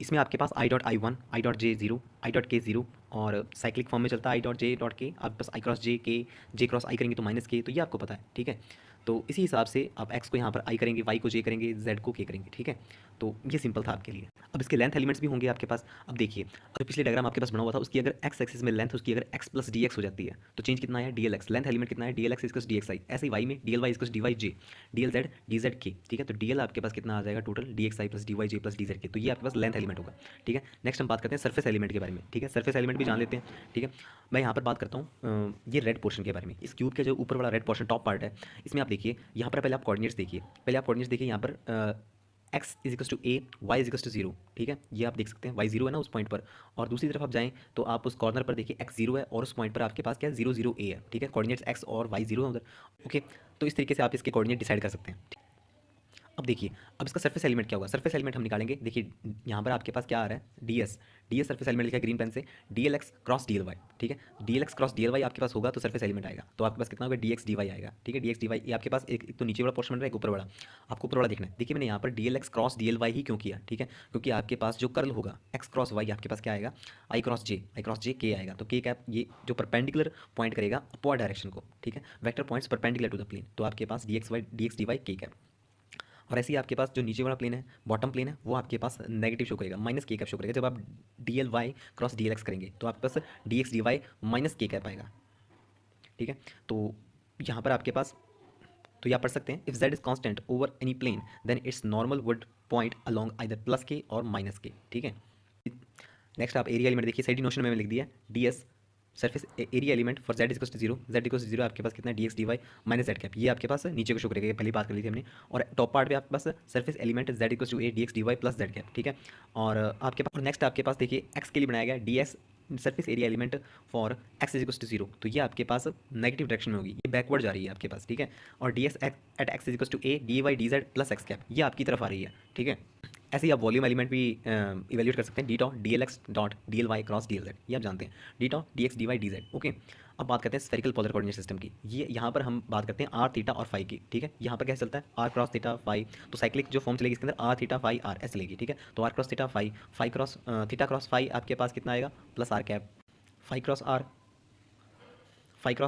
इसमें आपके पास I.I1, I.J0, I.K0, और साइक्लिक फॉर्म में चलता है I.J.K, आपके पास I क्रॉस जे के, जे क्रॉस आई करेंगे तो माइनस के, तो ये आपको पता है, ठीक है। तो इसी हिसाब से आप एक्स को यहाँ पर आई करेंगे, वाई को जे करेंगे, जेड को के करेंगे, ठीक है। तो ये सिंपल था आपके लिए। अब इसके लेंथ एलिमेंट्स भी होंगे आपके पास। अब देखिए, अगर पिछले डायग्राम आपके पास बना हुआ था, उसकी अगर एक्स एक्सिस में लेंथ उसकी अगर एक्स प्लस डी एक्स हो जाती है, तो चेंज कितना है, D L X, length element कितना है, D L X equals D X I. ऐसे ही वाई में D L Y equals D Y J, D L Z D Z K, ठीक है। तो डी एल आपके पास कितना आ जाएगा टोटल, डी एक्स आई प्लस डी वाई जे प्लस डी जेड के, तो ये आपके पास लेंथ एलिमेंट होगा, ठीक है। नेक्स्ट हम बात करते हैं सरफेस एलिमेंट के बारे में, ठीक है, सरफेस एलिमेंट भी जान लेते हैं, ठीक है। मैं यहाँ पर बात करता हूँ ये रेड पोर्शन के बारे में। इस क्यूब के जो ऊपर वाला रेड पोर्शन टॉप पार्ट है, इसमें आप देखिए, यहाँ पर पहले आप कोऑर्डिनेट्स देखिए, पहले आप कोऑर्डिनेट्स देखिए, यहाँ पर X is equals to A, Y is equals to 0, ठीक है, ये आप देख सकते हैं, वाई 0 है ना उस पॉइंट पर। और दूसरी तरफ आप जाएं तो आप उस कॉर्नर पर देखिए एक्स 0 है, और उस पॉइंट पर आपके पास क्या है, 0 0 a है, ठीक है, कोऑर्डिनेट्स एक्स और वाई 0 है उधर। ओके, तो इस तरीके से आप इसके कोऑर्डिनेट डिसाइड कर सकते हैं। अब देखिए, अब इसका सरफेस एलिमेंट क्या होगा, सरफेस एलिमेंट हम निकालेंगे। देखिए यहाँ पर आपके पास क्या आ रहा है, D S, D S surface element लिखा है ग्रीन पेन से, D L X cross D L Y, ठीक है, D L X cross D L Y आपके पास होगा तो सरफेस एलिमेंट आएगा। तो आपके पास कितना होगा, डी एक्स डी वाई आएगा, ठीक है, डी एक्स डी वाई। ये आपके पास एक तो नीचे वाला पोर्शन बन रहा है, एक ऊपर वाला, आपको ऊपर वाला देखना है। देखिए मैंने यहाँ पर D L X cross D L why he क्यों किया, ठीक है, क्योंकि आपके पास जो कर्ल होगा एक्स क्रॉस वाई, आपके पास क्या आएगा, आई क्रॉस जे के आएगा। तो के कैप ये जो परपेंडिकुलर पॉइंट करेगा अपवर्ड डायरेक्शन को, ठीक है, vector points perpendicular to the plane, तो आपके पास डी एक्स डी वाई के कैप। और ऐसे ही आपके पास जो नीचे वाला प्लेन है, बॉटम प्लेन है, वो आपके पास नेगेटिव शो करेगा, माइनस के कैप शो करेगा। जब आप D L Y cross D L X करेंगे तो आपके पास D X D Y minus K cap आएगा, ठीक है। तो यहाँ पर आपके पास, तो यहाँ पढ़ सकते हैं, if Z is constant over any plane then its normal would point along either plus K और माइनस के, ठीक है। नेक्स्ट आप एरिया एलिमेंट देखिए, साइड नोशन में लिख दिया D S surface area element for Z equals to 0, Z equals to 0 आपके पास कितना, D X D Y minus Z cap, ये आपके पास नीचे को शो करेगा, पहली बात कर ली थी हमने। और टॉप पार्ट पे आपके पास surface element Z equals to A D X D Y plus Z cap, ठीक है। और आपके पास नेक्स्ट आपके पास देखिए एक्स के लिए बनाया गया D X surface area element for X is equals to 0, तो ये आपके पास नेगेटिव डायरेक्शन में होगी, ये बैकवर्ड जा रही है आपके पास, ठीक है। और D X at X is equals to A D Y D Z plus X cap, ये आपकी तरफ आ रही है, ठीक है। ऐसे ही आप वॉल्यूम एलिमेंट भी इवेल्यूएट कर सकते हैं, D tau D L X dot D L Y cross D L Z, ये आप जानते हैं, D tau D X D Y D Z. Okay, अब बात करते हैं स्फेरिकल पोलर कोऑर्डिनेट सिस्टम की। ये यहाँ पर हम बात करते हैं आर थीटा और फाई की, ठीक है। यहाँ पर कैसे चलता है, आर क्रॉस थीटा फाई, तो साइक्लिक जो फॉर्म चलेगी इसके अंदर आर थीटा फाई आर ऐसे चलेगी, ठीक है। तो R cross theta phi, phi cross theta cross phi आपके पास कितना आएगा, plus R cap, phi cross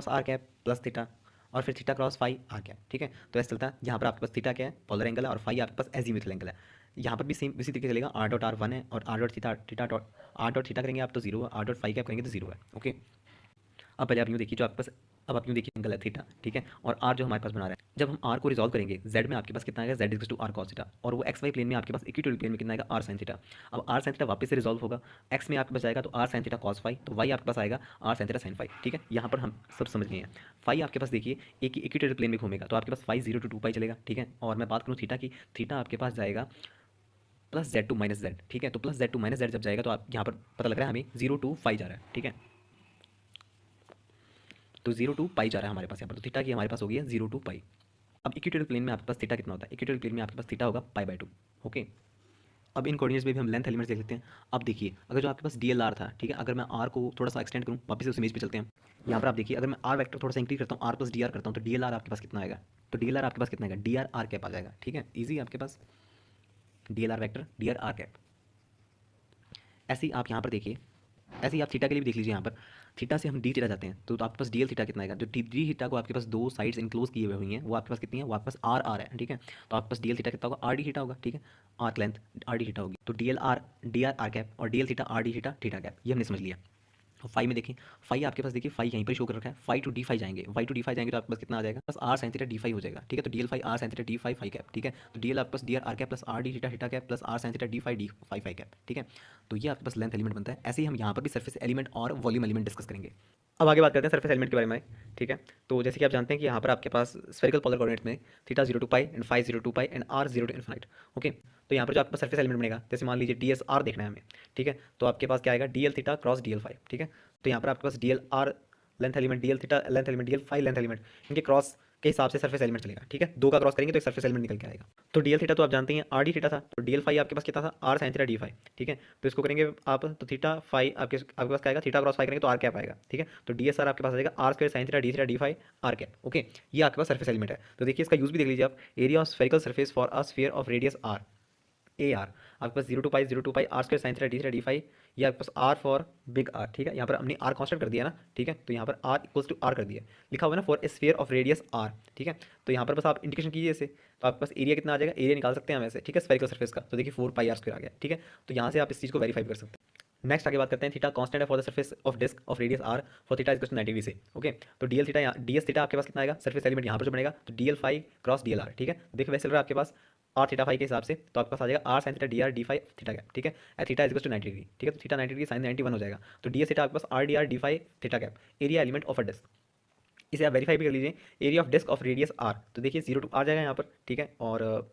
R cap plus theta, और फिर theta cross phi R cap, ठीक है। तो ऐसे चलता है। यहाँ पर आपके पास थीटा क्या है, पोलर एंगल है, और फाई आपके पास एजीमुथल एंगल है। यहाँ पर भी सेम इसी तरीके से चलेगा, आर डॉट आर 1 है, और R dot theta dot R dot theta करेंगे आप तो 0 है, आर डॉट फाई कैप करेंगे तो 0 है। ओके, अब पहले आप यूँ देखिए, जो आपके पास, अब आप यूँ देखिए एंगल है थीटा, ठीक है, और आर जो हमारे पास बना रहा है, जब हम आर को रिजॉल्व करेंगे जेड में आपके पास कितना आएगा, Z equals to R cos theta, और वो एक्स वाई प्लेन में आपके पास इक्वेटोरियल प्लेन में कितना आएगा, आर साइन थीटा। अब आर साइन थीटा वापस से रिजॉल्व होगा, एक्स में आपके पास जाएगा तो R sine theta cos phi, तो वाई आपके पास आएगा R sine theta sine phi, ठीक है। यहाँ पर हम सब समझ गए हैं। फाई आपके पास देखिए एक इक्वेटोरियल प्लेन में घूमेगा, तो आपके पास फाई 0 to 2 चलेगा, ठीक है। और मैं बात करूँ थीटा की, थीटा आपके पास जाएगा plus Z to minus Z, ठीक है। तो plus Z to minus Z जब जाएगा तो आप यहाँ पर पता लग रहा है हमें 0 to फाई जा रहा है, ठीक है। तो 0 to पाई जा रहा है हमारे पास यहाँ पर, तो थीटा की हमारे पास हो गई है 0 to पाई। अब इक्वेटोरियल प्लेन में आपके पास थीटा कितना होता है, इक्वेटोरियल प्लेन में आपके पास थीटा होगा π/2। ओके, अब इन कोऑर्डिनेट्स में भी हम लेंथ एलिमेंट्स देख लेते हैं। अब देखिए, अगर जो आपके पास डी एल आर था, ठीक है, अगर मैं आर को थोड़ा सा एक्सटेंड करूँ, वापस से उस इमेज पे चलते हैं। यहाँ पर आप देखिए, अगर मैं आर वेक्टर थोड़ा सा इंक्रीज करता हूँ, आर प्लस डी आर करता हूँ, तो डी एल आर आपके पास कितना आएगा, तो डी एल आर आपके पास कितना आएगा, डी आर आर कैप आ जाएगा, ठीक है, ईजी आपके पास D L R vector D R R cap. ऐसे ही आप यहाँ पर देखिए, ऐसे ही आप थीटा के लिए भी देख लीजिए। यहाँ पर थीटा से हम डी थीटा जाते हैं, तो आपके पास डी एल थीटा कितना आएगा, जो डी थीटा को आपके पास दो साइड्स इनक्लोज किए हुई हैं, वो आपके पास कितनी है, वो आपके पास आर आर है, ठीक है। तो आपके पास डी एल थीटा कितना होगा, आर डी थीटा होगा, ठीक है, arc length R D theta होगी। तो D L R R cap और D L theta R D theta theta cap, ये हमने समझ लिया। तो फाई में देखिए, फाई आपके पास देखिए फाई यहीं पर शो कर रखा है, फाई टू डी फाई जाएंगे, फाई टू डी फाई जाएंगे तो आपके पास कितना आ जाएगा, बस R sine theta D phi हो जाएगा। ठीक है, तो D L phi R sine theta D phi phi cap. ठीक है, तो डी एल आपके पास D R cap plus R D theta theta cap plus R sine theta D phi D phi phi cap. ठीक है, तो ये आपके पास लेंथ एलिमेंट बनता है। ऐसे ही हम यहाँ पर भी सर्फेस एलिमेंट और वॉल्यूम एलिमेंट डिस्कस करेंगे। अब आगे बात करते हैं सरफेस एलिमेंट के बारे में। ठीक है, तो जैसे कि आप जानते हैं कि यहाँ पर आपके पास स्फेरिकल पोलर कोऑर्डिनेट में theta 0 to pi and phi 0 to pi and R 0 to infinite. Okay, तो यहाँ पर जो आपके पास सरफेस एलिमेंट बनेगा, जैसे मान लीजिए डी एस आर देखना है हमें। ठीक है, तो आपके पास क्या आएगा, D L theta cross D L phi. ठीक है, तो यहाँ पर आपके पास D L R length element, D L theta length element, D L phi length element, इनके क्रॉस के हिसाब से सरफेस एलिमेंट चलेगा। ठीक है, दो का क्रॉस करेंगे तो एक सरफेस एलिमेंट निकल के आएगा। तो डीएल थीटा तो आप जानते हैं आर डी थीटा था, तो डीएल फाई आपके पास कितना था, R sine theta D phi. ठीक है, तो इसको करेंगे आप, तो थीटा फाई आपके पास क्या आएगा, थीटा क्रॉस फाई करेंगे तो आर कैप आएगा। ठीक है, तो डी एस आर आपके पास आ जाएगा R square sine theta D phi R cap. Okay, ये आपके पास सरफेस एलिमेंट है। तो देखिए इसका यूज भी देख लीजिए आप, area of spherical surface for a sphere of radius R, A R आपके पास 0 to pi are square sine theta D phi, ये आपके पास आर फॉर बिग आर। ठीक है, यहाँ पर हमने आर कांस्टेंट कर दिया ना। ठीक है, तो यहाँ पर आर इक्वल्स टू आर कर दिया, लिखा हुआ है ना for a sphere of radius R. ठीक है, तो यहाँ पर बस आप इंडिकेशन कीजिए इसे, तो आपके पास एरिया कितना आ जाएगा, एरिया निकाल सकते हैं हम ऐसे। ठीक है, स्फेरिकल सरफेस का, तो देखिए 4 पाई आर स्क्वायर आ गया। ठीक है, तो यहाँ से आप इस चीज़ को वेरीफाई कर सकते हैं। नेक्स्ट आगे बात करते हैं, थीटा कांस्टेंट है for the surface of disc of radius R for theta is 90 degree से। ओके, तो D L theta D S theta आपके पास कितना आएगा, सरफेस एलिमेंट यहाँ पर जो बनेगा, तो D L phi cross D L R. ठीक है, देखिए वैसे चल रहा है आपके पास आर थीटा फाई के हिसाब से, तो आपके पास आ जाएगा R sine theta D R D phi theta cap. ठीक है, थीटा इज 90 डिग्री। ठीक है, तो थीटा 90 डिग्री साइन 91 हो जाएगा, तो डी एस थीटा आपके पास R D R D phi theta cap, area element of a disc. इसे आप वेरीफाई भी कर लीजिए, area of disc of radius R, तो देखिए 0 टू आ जाएगा यहाँ पर। ठीक है, और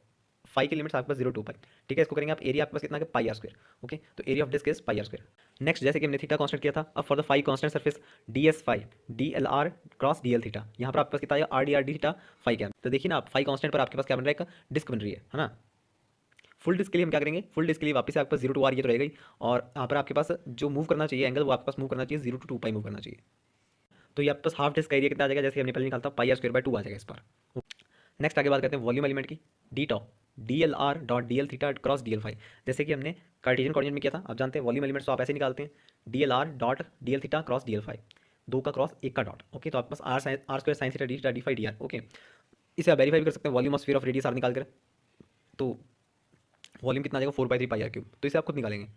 फाई की लिमिट्स आपके पास 0 टू पाई। ठीक है, इसको करेंगे आप, एरिया आपके पास कितना है, पाई आर स्क्वायर। ओके, तो area of disc is pi are square. Next, जैसे कि हमने थीटा कांस्टेंट किया था, अब for the phi constant surface D S phi D L R cross D L theta, यहाँ पर आपके पास कितना है, R D theta phi cap. तो देखिए ना आप, फाई कांस्टेंट पर आपके पास क्या बन रहा है, एक डिस्क बन रही है ना। फुल डिस्क के लिए हम क्या करेंगे, फुल डिस्क के लिए वापस से आपके पास 0 टू आर ये तो रहेगा ही, और यहाँ पर आपके पास जो मूव करना चाहिए एंगल, वो आपके पास मूव करना चाहिए 0 टू पाई मूव करना चाहिए। तो ये आपके पास हाफ डिस्क का एरिया कितना आ जाएगा, जैसे हमने पहले निकाला था, पाई आर स्क्वायर बाय 2 आ जाएगा इस पर। नेक्स्ट आगे बात करते हैं वॉल्यूम एलिमेंट की, D tau D L R dot D L theta cross D L phi, जैसे कि हमने कार्टेशियन कोऑर्डिनेट में किया था। आप जानते हैं वॉल्यूम एलिमेंट्स तो आप ऐसे निकालते हैं, D L R dot D L theta cross D L phi, दो का क्रॉस एक का डॉट। ओके, तो आपके पास R square sine theta D phi D R. Okay, इसे आप वेरीफाई भी कर सकते हैं, volume of sphere of radius R निकाल कर, तो वॉल्यूम कितना आ जाएगा, 4/3 पाई आर क्यूब। तो इसे आप खुद निकालेंगे।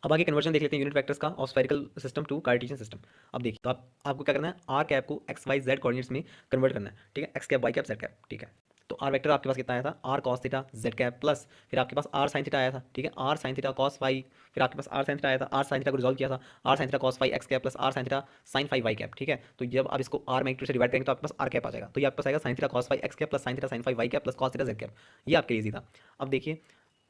अब आगे कन्वर्जन देख लेते हैं यूनिट वेक्टर्स का of spherical system to cartesian system. अब देखिए, तो आपको क्या करना है, आर कैप को एक्स वाई जेड कोऑर्डिनेट्स में कन्वर्ट करना है। ठीक है, X cap Y cap Z cap. ठीक है, तो आर वेक्टर आपके पास कितना आया था, R cos theta Z cap plus फिर आपके पास आर साइन थीटा आया था। ठीक है, R sine theta cos phi, फिर आपके पास आर साइन थीटा आया था, आर साइन थीटा को रिजॉल्व किया था, R sine theta cos phi X cap plus R sine theta sine phi Y cap. ठीक है, तो जब आप इसको आर मैग्नीट्यूड से डिवाइड करेंगे तो आपके पास आर कैप आ जाएगा, तो ये आपके पास आएगा sine theta cos phi X cap plus sine theta sine phi Y cap plus cos theta Z cap. ये आपके लिए ईजी था। अब देखिए,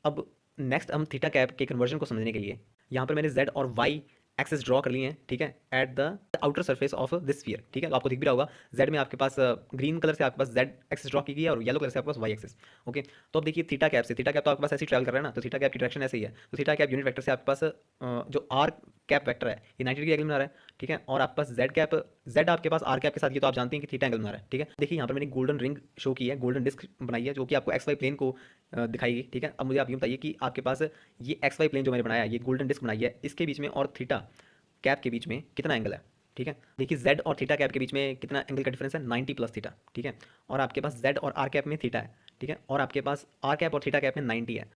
अब नेक्स्ट हम थीटा कैप के कन्वर्जन को समझने के लिए यहाँ पर मैंने z और y एक्सेस ड्रॉ कर लिए हैं। ठीक है, at the outer surface of this sphere. ठीक है, तो आपको दिख भी रहा होगा, z में आपके पास ग्रीन कलर से आपके पास z एक्सेस ड्रॉ की गई है और येलो कलर से आपके पास y एक्सेस। ओके, तो अब देखिए थीटा कैप से, थीटा कैप तो आपके पास ऐसे ट्रैवल कर रहा है ना, तो थीटा कैप की डायरेक्शन ऐसे ही है। तो थीटा कैप यूनिट वेक्टर से आपके पास जो आर कैप वेक्टर है ये 90 डिग्री एंगल बना रहा है। ठीक है, और आपके पास जेड कैप, जेड आपके पास आर कैप के साथ, ये तो आप जानते हैं कि थीटा एंगल बना रहा है। ठीक है, देखिए यहाँ पर मैंने गोल्डन रिंग शो की है, गोल्डन डिस्क बनाई है, जो कि आपको एक्स वाई प्लेन को दिखाएगी। ठीक है, अब मुझे आप ये बताइए कि आपके पास ये एक्स वाई प्लेन जो मैंने बनाया है, ये गोल्डन डिस्क बनाई है, इसके बीच में और थीटा कैप के बीच में कितना एंगल है। ठीक है, देखिए जेड और थीटा कैप के बीच में कितना एंगल का डिफरेंस है, 90 प्लस थीटा। ठीक है, और आपके पास जेड और आर कैप में थीटा है। ठीक है, और आपके पास आर कैप और थीटा कैप में 90 है,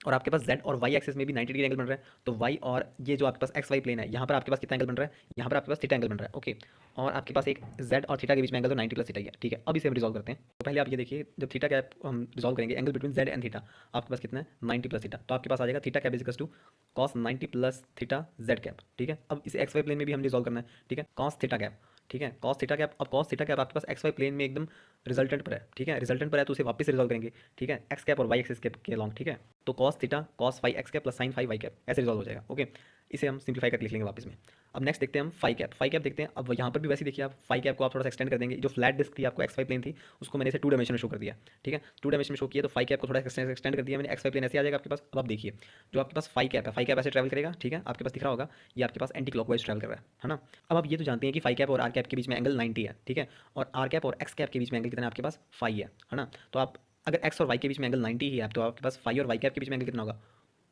और आपके पास z और y एक्सिस में भी 90 डिग्री एंगल बन रहा है। तो y और ये जो आपके पास एक्स वाई प्लेन है, यहाँ पर आपके पास कितना एंगल बन रहा है, यहाँ पर आपके पास थीटा एंगल बन रहा है। ओके, और आपके पास एक z और थीटा के बीच में एंगल तो 90 प्लस थीटा ही है। ठीक है, अब इसे हम रिजॉल्व करते हैं। तो पहले आप ये देखिए, जब थीटा कैप हम रिजॉल्व करेंगे, angle between z and theta आपके पास कितना है, 90 प्लस थीटा, तो आपके पास आ जाएगा theta cap is to cos 90 plus theta z cap. ठीक है, अब इसे एक्स वाई प्लेन में भी हम रिजॉल्व करना है। ठीक है, कॉस थीटा कैप। ठीक है, कॉस थीटा कैप, अब कॉस थीटा कैप आपके पास एक्स वाई प्लेन में एकदम रिजल्टेंट पर है। ठीक है, रिजल्टेंट पर है तो उसे वापस रिजॉल्व करेंगे। ठीक है, एक्स कैप और वाई एक्सिस के अलॉन्ग। ठीक है, तो cos theta cos phi X cap plus sine phi Y cap ऐसे रिजॉल्व हो जाएगा। ओके, इसे हम सिंप्लीफाई करके लिख लेंगे वापस में। अब नेक्स्ट देखते हैं हम फाई कैप। फाई कैप देखते हैं, अब यहाँ पर भी वैसे देखिए आप, फाई कैप को आप थोड़ा सा एक्सटेंड कर देंगे। जो फ्लैट डिस्क थी आपको एक्स वाई प्लेन थी, उसको मैंने इसे 2 डायमेंशन में शो कर दिया। ठीक है, 2 डायमेंशन में शो किया, तो फाई कैप को थोड़ा एक्सटेंड कर दिया मैंने, एक्स वाई प्लेन ऐसे आ जाएगा आपके पास। अब आप देखिए, जो आपके पास फाई कैप है, फाई कैप ऐसे ट्रैवल करेगा। ठीक है, आपके पास दिख रहा होगा, ये आपके पास एंटी क्लॉकवाइज ट्रैवल कर रहा है ना। अब आप ये तो जानते हैं कि फाई कैप और आर कैप के बीच में एंगल 90 है। ठीक है, और आर कैप और एक्स कैप के बीच में एंगल कितना है आपके पास, फाई है ना। तो आप अगर एक्स और वाई के बीच में एंगल 90 ही है, तो आपके पास फाई और वाई कैप के बीच में एंगल कितना होगा,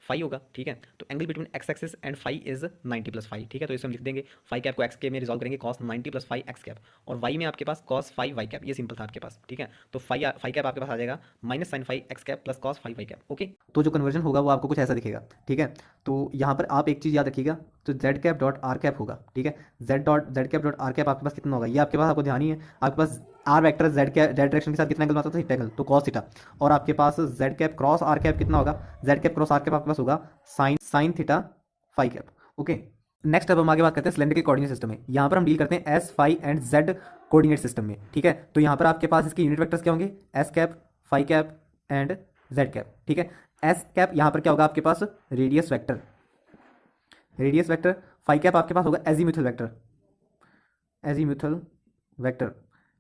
फाई होगा, ठीक है। तो angle between X axis and phi is 90 plus phi, ठीक है। तो इसे हम लिख देंगे फाई कैप को एक्स के में रिजॉल्व करेंगे cos 90 plus phi X cap, और वाई में आपके पास कॉस फाई वाई कैप, ये सिंपल था आपके पास, ठीक है। तो फाई कैप आपके पास आ जाएगा minus sine phi X cap plus cos phi Y cap, okay. तो जो कन्वर्जन होगा वो आपको कुछ ऐसा दिखेगा, ठीक है। तो यहाँ पर आप एक चीज़ याद रखिएगा, तो Z cap dot are cap होगा, ठीक है। Z cap dot are cap आपके पास कितना होगा, ये आपके पास, आपको ध्यान ही है, आपके पास आर वेक्टर जेड डायरेक्शन के साथ कितना एंगल बनता था, थीटा एंगल, तो कॉस थीटा। और आपके पास Z cap cross R cap कितना होगा, Z cap cross R cap आपके पास होगा sine theta phi cap, okay. Next अब हम आगे बात करते हैं सिलेंड्रिकल कोऑर्डिनेट सिस्टम में। यहाँ पर हम डील करते हैं S phi and Z coordinate system में, ठीक है। तो यहाँ पर आपके पास इसके यूनिट वेक्टर्स क्या होंगे, S cap, phi cap and Z cap, ठीक है। एस कैप यहाँ पर क्या होगा आपके पास, रेडियस वेक्टर, फाई कैप आपके पास होगा एजीम्यूथल वेक्टर,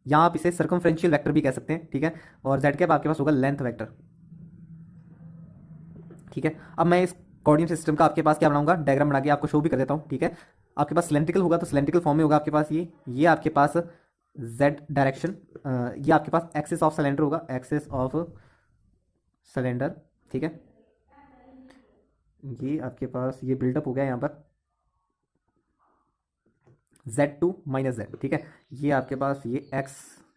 यहाँ आप इसे सर्कमफ्रेंशियल वेक्टर भी कह सकते हैं, ठीक है। और जेड कैप आपके पास होगा लेंथ वेक्टर, ठीक है। अब मैं इस कोऑर्डिनेट सिस्टम का आपके पास क्या बनाऊंगा, डायग्राम बना के आपको शो भी कर देता हूँ, ठीक है। आपके पास सिलेंड्रिकल होगा तो सिलेंड्रिकल फॉर्म में होगा आपके पास ये आपके पास जेड डायरेक्शन, ये आपके पास एक्सिस ऑफ सिलेंडर होगा, एक्सिस ऑफ सिलेंडर, ठीक है। ये आपके पास ये बिल्डअप हो गया यहाँ पर Z2 माइनस Z, ठीक है। ये आपके पास ये X,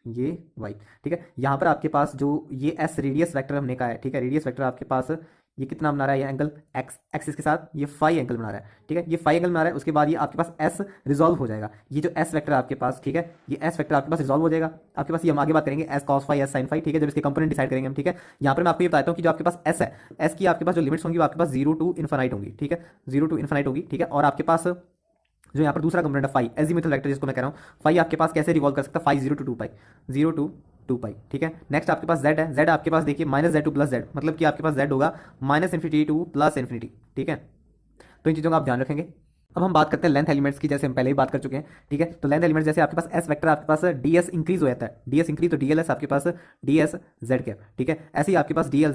ये Y, ठीक है। यहाँ पर आपके पास जो ये S रेडियस वेक्टर हमने कहा है, ठीक है। रेडियस वेक्टर आपके पास ये कितना बना रहा है, ये एंगल X एक्सिस के साथ ये फाई एंगल बना रहा है, ठीक है। ये फाई एंगल बना रहा है, उसके बाद ये आपके पास S रिजॉल्व हो जाएगा, ये जो S वेक्टर आपके पास, ठीक है, ये S वेक्टर आपके पास रिजॉल्व हो जाएगा आपके पास। ये हम आगे बात करेंगे S cos phi, S sin phi, ठीक है, जब इसके कंपोनेंट डिसाइड करेंगे हम, ठीक है। यहाँ पर मैं आपको ये बताता हूँ कि जो आपके पास S है, S की आपके पास जो लिमिट्स होंगी वो आपके पास 0 टू इन्फिनाइट होंगी, ठीक है, 0 टू इन्फिनाइट होगी, ठीक है। और आपके पास जो यहाँ पर दूसरा कंपोनेंट है फाई, एजीम्यूथल वेक्टर जिसको मैं कह रहा हूँ, फाई आपके पास कैसे रिवॉल्व कर सकता है, phi 0 to 2 pi, 0 to 2 pi, ठीक है। नेक्स्ट आपके पास जेड है, जेड आपके पास देखिए minus Z two plus Z, मतलब कि आपके पास जेड होगा minus infinity two plus infinity, ठीक है। तो इन चीज़ों का आप ध्यान रखेंगे। अब हम बात करते हैं लेंथ एलिमेंट्स की, जैसे हम पहले ही बात कर चुके हैं, ठीक है। तो लेंथ एलिमेंट्स जैसे आपके पास एस वेक्टर आपके पास डी एस इंक्रीज हो जाता है, डी एस इंक्रीज तो डी एल एस आपके पास डी एस जेड कैप, ठीक है। ऐसे ही आपके पास डी एल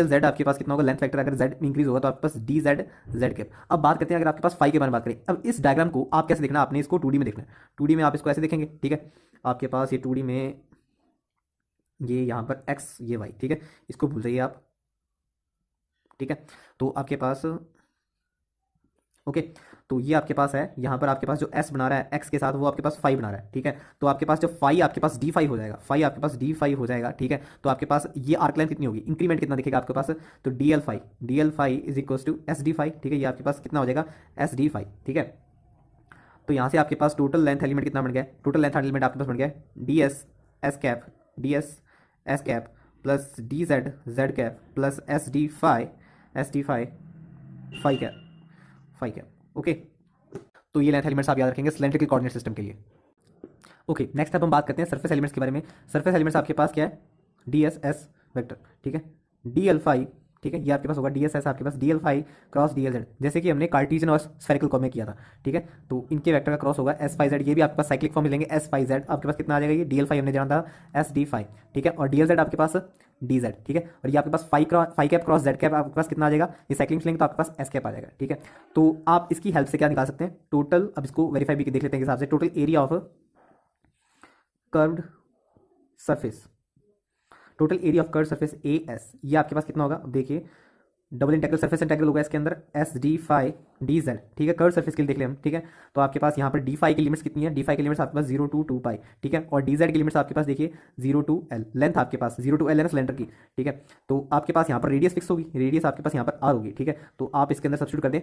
जेड आपके पास कितना होगा, लेंथ वेक्टर अगर जेड इंक्रीज होगा तो आपके पास डी जेड जेड कैप। अब बात करते हैं अगर आपके पास फाई के बारे में बात करें, अब इस डायग्राम को आप कैसे देखना, आपने इसको 2D में देखना है, 2D में आप इसको ऐसे देखेंगे, ठीक है। आपके पास ये 2D में ये यहाँ पर एक्स, ये वाई, ठीक है, इसको भूल जाइए आप, ठीक है। तो आपके पास ओके, तो ये आपके पास है, यहाँ पर आपके पास जो एस बना रहा है एक्स के साथ वो आपके पास फाई बना रहा है, ठीक है। तो आपके पास जब फाई आपके पास डी फाई हो जाएगा, फाई आपके पास डी फाई हो जाएगा, ठीक है। तो आपके पास ये आर्क लेंथ कितनी होगी, इंक्रीमेंट कितना दिखेगा आपके पास, तो D L phi is equal to S D phi, ठीक है। ये आपके पास कितना हो जाएगा, एस डी फाई, ठीक है। तो यहाँ से आपके पास टोटल लेंथ एलिमेंट कितना बन गया, टोटल लेंथ एलिमेंट आपके पास बन गया D S S cap, D S S cap plus D Z Z cap plus S D phi phi cap, okay. तो ये लेंथ एलिमेंट्स आप याद रखेंगे सिलेंड्रिकल कोऑर्डिनेट सिस्टम के लिए, ओके। नेक्स्ट अब हम बात करते हैं सरफेस एलिमेंट्स के बारे में। सरफेस एलिमेंट्स आपके पास क्या है, डी एस एस वेक्टर, ठीक है, डी एल फाई, ठीक है, ये आपके पास होगा डी एस एस आपके पास D L phi cross D L Z, जैसे कि हमने कार्टेशियन और स्फेरिकल फॉर्म में किया था, ठीक है। तो इनके वेक्टर का क्रॉस होगा एस फाई जेड, ये भी आपके पास साइक्लिक फॉर्म में लेंगे एस फाई जेड, आपके पास कितना आ जाएगा, ये डी एल फाई हमने जाना था एस डी फाई, ठीक है। और डी एल जेड आपके पास डी जेड, ठीक है। और ये आपके पास phi cap cross Z cap आपके पास कितना आ जाएगा, ये साइक्लिंग लेंगे तो आपके पास एस कैप आ जाएगा, ठीक है। तो आप इसकी हेल्प से क्या निकाल सकते हैं, टोटल, अब इसको वेरीफाई भी देख लेते हैं हिसाब से, total area of curved surface, total area of curved surface A S, ये आपके पास कितना होगा, अब देखिए डबल इंटीग्रल सरफेस इंटीग्रल होगा इसके अंदर S D phi D Z, ठीक है। कर्व सरफेस के लिए देख ले हम, ठीक है। तो आपके पास यहाँ पर डी फाई की लिमिट्स कितनी है, डी फाई की लिमिट्स आपके पास 0 टू 2 पाई, ठीक है। और डी जेड की लिमिट्स आपके पास देखिए 0 टू एल, लेंथ आपके पास 0 टू एल है सिलेंडर की, ठीक है। तो आपके पास यहाँ पर रेडियस फिक्स होगी, रेडियस आपके पास यहाँ पर आर होगी, ठीक है। तो आप इसके अंदर सब्स्टिट्यूट कर दें,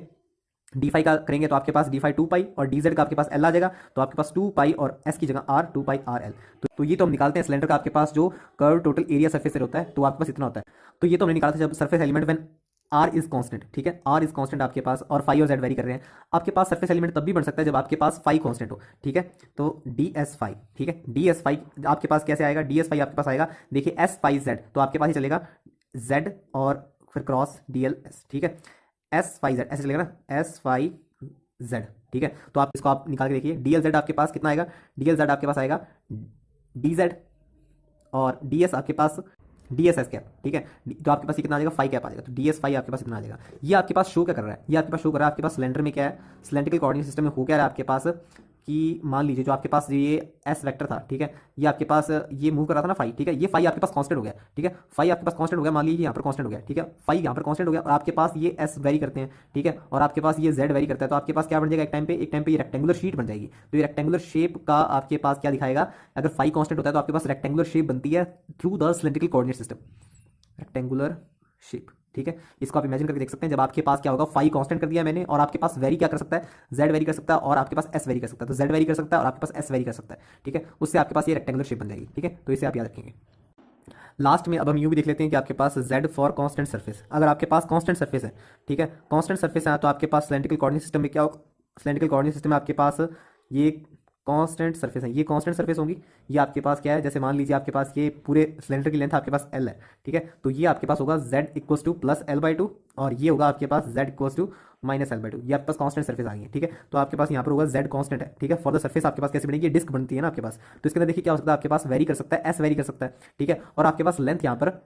डी फाई का करेंगे तो आपके पास डी फाई 2 पाई और डी जेड का आपके पास एल आ जाएगा, तो आपके पास 2 पाई और एस की जगह आर 2 पाई आर एल। तो ये तो हम निकालते हैं सिलेंडर का आपके पास जो कर्व टोटल एरिया सरफेस से होता है, तो आपके पास इतना होता है। तो ये तो हमने निकाला था जब surface element when R is constant, ठीक है, आर इज कांस्टेंट आपके पास और फाई और जेड वेरी कर रहे हैं। आपके पास सरफेस एलिमेंट तब भी बन सकता है जब आपके पास फाई कांस्टेंट हो, ठीक है। तो डी एस फाई, ठीक है, डी एस फाई आपके पास कैसे आएगा, डी एस फाई आपके पास आएगा, देखिए एस फाई जेड, तो आपके पास ही चलेगा जेड और फिर क्रॉस डी एल एस, ठीक है, एस फाई जेड ऐसे चलेगा ना, एस फाई जेड, ठीक है। तो आप इसको आप निकाल के देखिए, डी एल जेड आपके पास कितना आएगा, डी एल जेड आपके पास आएगा डी जेड और डी एस आपके पास डी एस एस कैप, ठीक है। तो आपके पास ये कितना आ जाएगा, फाई कैप आ जाएगा, तो डी एस फाई आपके पास इतना आ जाएगा। ये आपके पास शो क्या कर रहा है, ये आपके पास शो कर रहा है, आपके पास सिलेंडर में क्या है, सिलेंड्रिकल कोऑर्डिनेट सिस्टम में हो क्या रहा है आपके पास, कि मान लीजिए जो आपके पास ये एस वेक्टर था, ठीक है, ये आपके पास ये मूव कर रहा था ना फाई, ठीक है, ये फाई आपके पास कांस्टेंट हो गया, ठीक है, फाई आपके पास कांस्टेंट हो गया, मान लीजिए यहाँ पर कांस्टेंट हो गया, ठीक है, फाई यहाँ पर कांस्टेंट हो गया और आपके पास ये एस वेरी करते हैं, ठीक है, और आपके पास ये जेड वेरी करता है, तो आपके पास क्या बन जाएगा एक टाइम पे ये रेक्टेंगुलर शीट बन जाएगी। तो ये रेक्टेंगुलर शेप का आपके पास क्या दिखाएगा, अगर फाई कांस्टेंट होता है तो आपके पास रेक्टेंगुलर शेप बनती है through the cylindrical coordinate system, rectangular shape, ठीक है। इसको आप इमेजिन करके देख सकते हैं, जब आपके पास क्या होगा, फाई कांस्टेंट कर दिया मैंने और आपके पास वेरी क्या कर सकता है, जेड वेरी कर सकता है और आपके पास एस वेरी कर सकता है, तो जेड वेरी कर सकता है और आपके पास एस वेरी कर सकता है, ठीक है, उससे आपके पास ये रेक्टेंगुलर शेप बन जाएगी, ठीक है, तो इसे आप याद रखेंगे। लास्ट में अब हम यूँ भी देख लेते हैं कि आपके पास z फॉर कांस्टेंट सरफेस, अगर आपके पास कांस्टेंट सरफेस है, ठीक है, कांस्टेंट सरफेस है तो आपके पास सिलेंड्रिकल कोऑर्डिनेट सिस्टम में क्या होगा, सिलेंड्रिकल कोऑर्डिनेट सिस्टम में आपके पास ये कांस्टेंट सरफेस है, ये कांस्टेंट सरफेस होंगी, ये आपके पास क्या है, जैसे मान लीजिए आपके पास ये पूरे सिलेंडर की लेंथ आपके पास l है, ठीक है, तो ये आपके पास होगा z equals two plus l/2 और ये होगा आपके पास z equals to minus l/2, ये आपके पास कांस्टेंट सरफेस आ गई है, ठीक है, तो आपके पास यहाँ पर होगा z कांस्टेंट है, ठीक है, फॉर द सरफेस आपके पास कैसे बनेगी, ये डिस्क बनती है ना आपके पास, तो इसके अंदर देखिए क्या हो सकता है, आपके पास वेरी कर सकता है, s वेरी कर सकता है, ठीक है, और आपके पास लेंथ यहाँ पर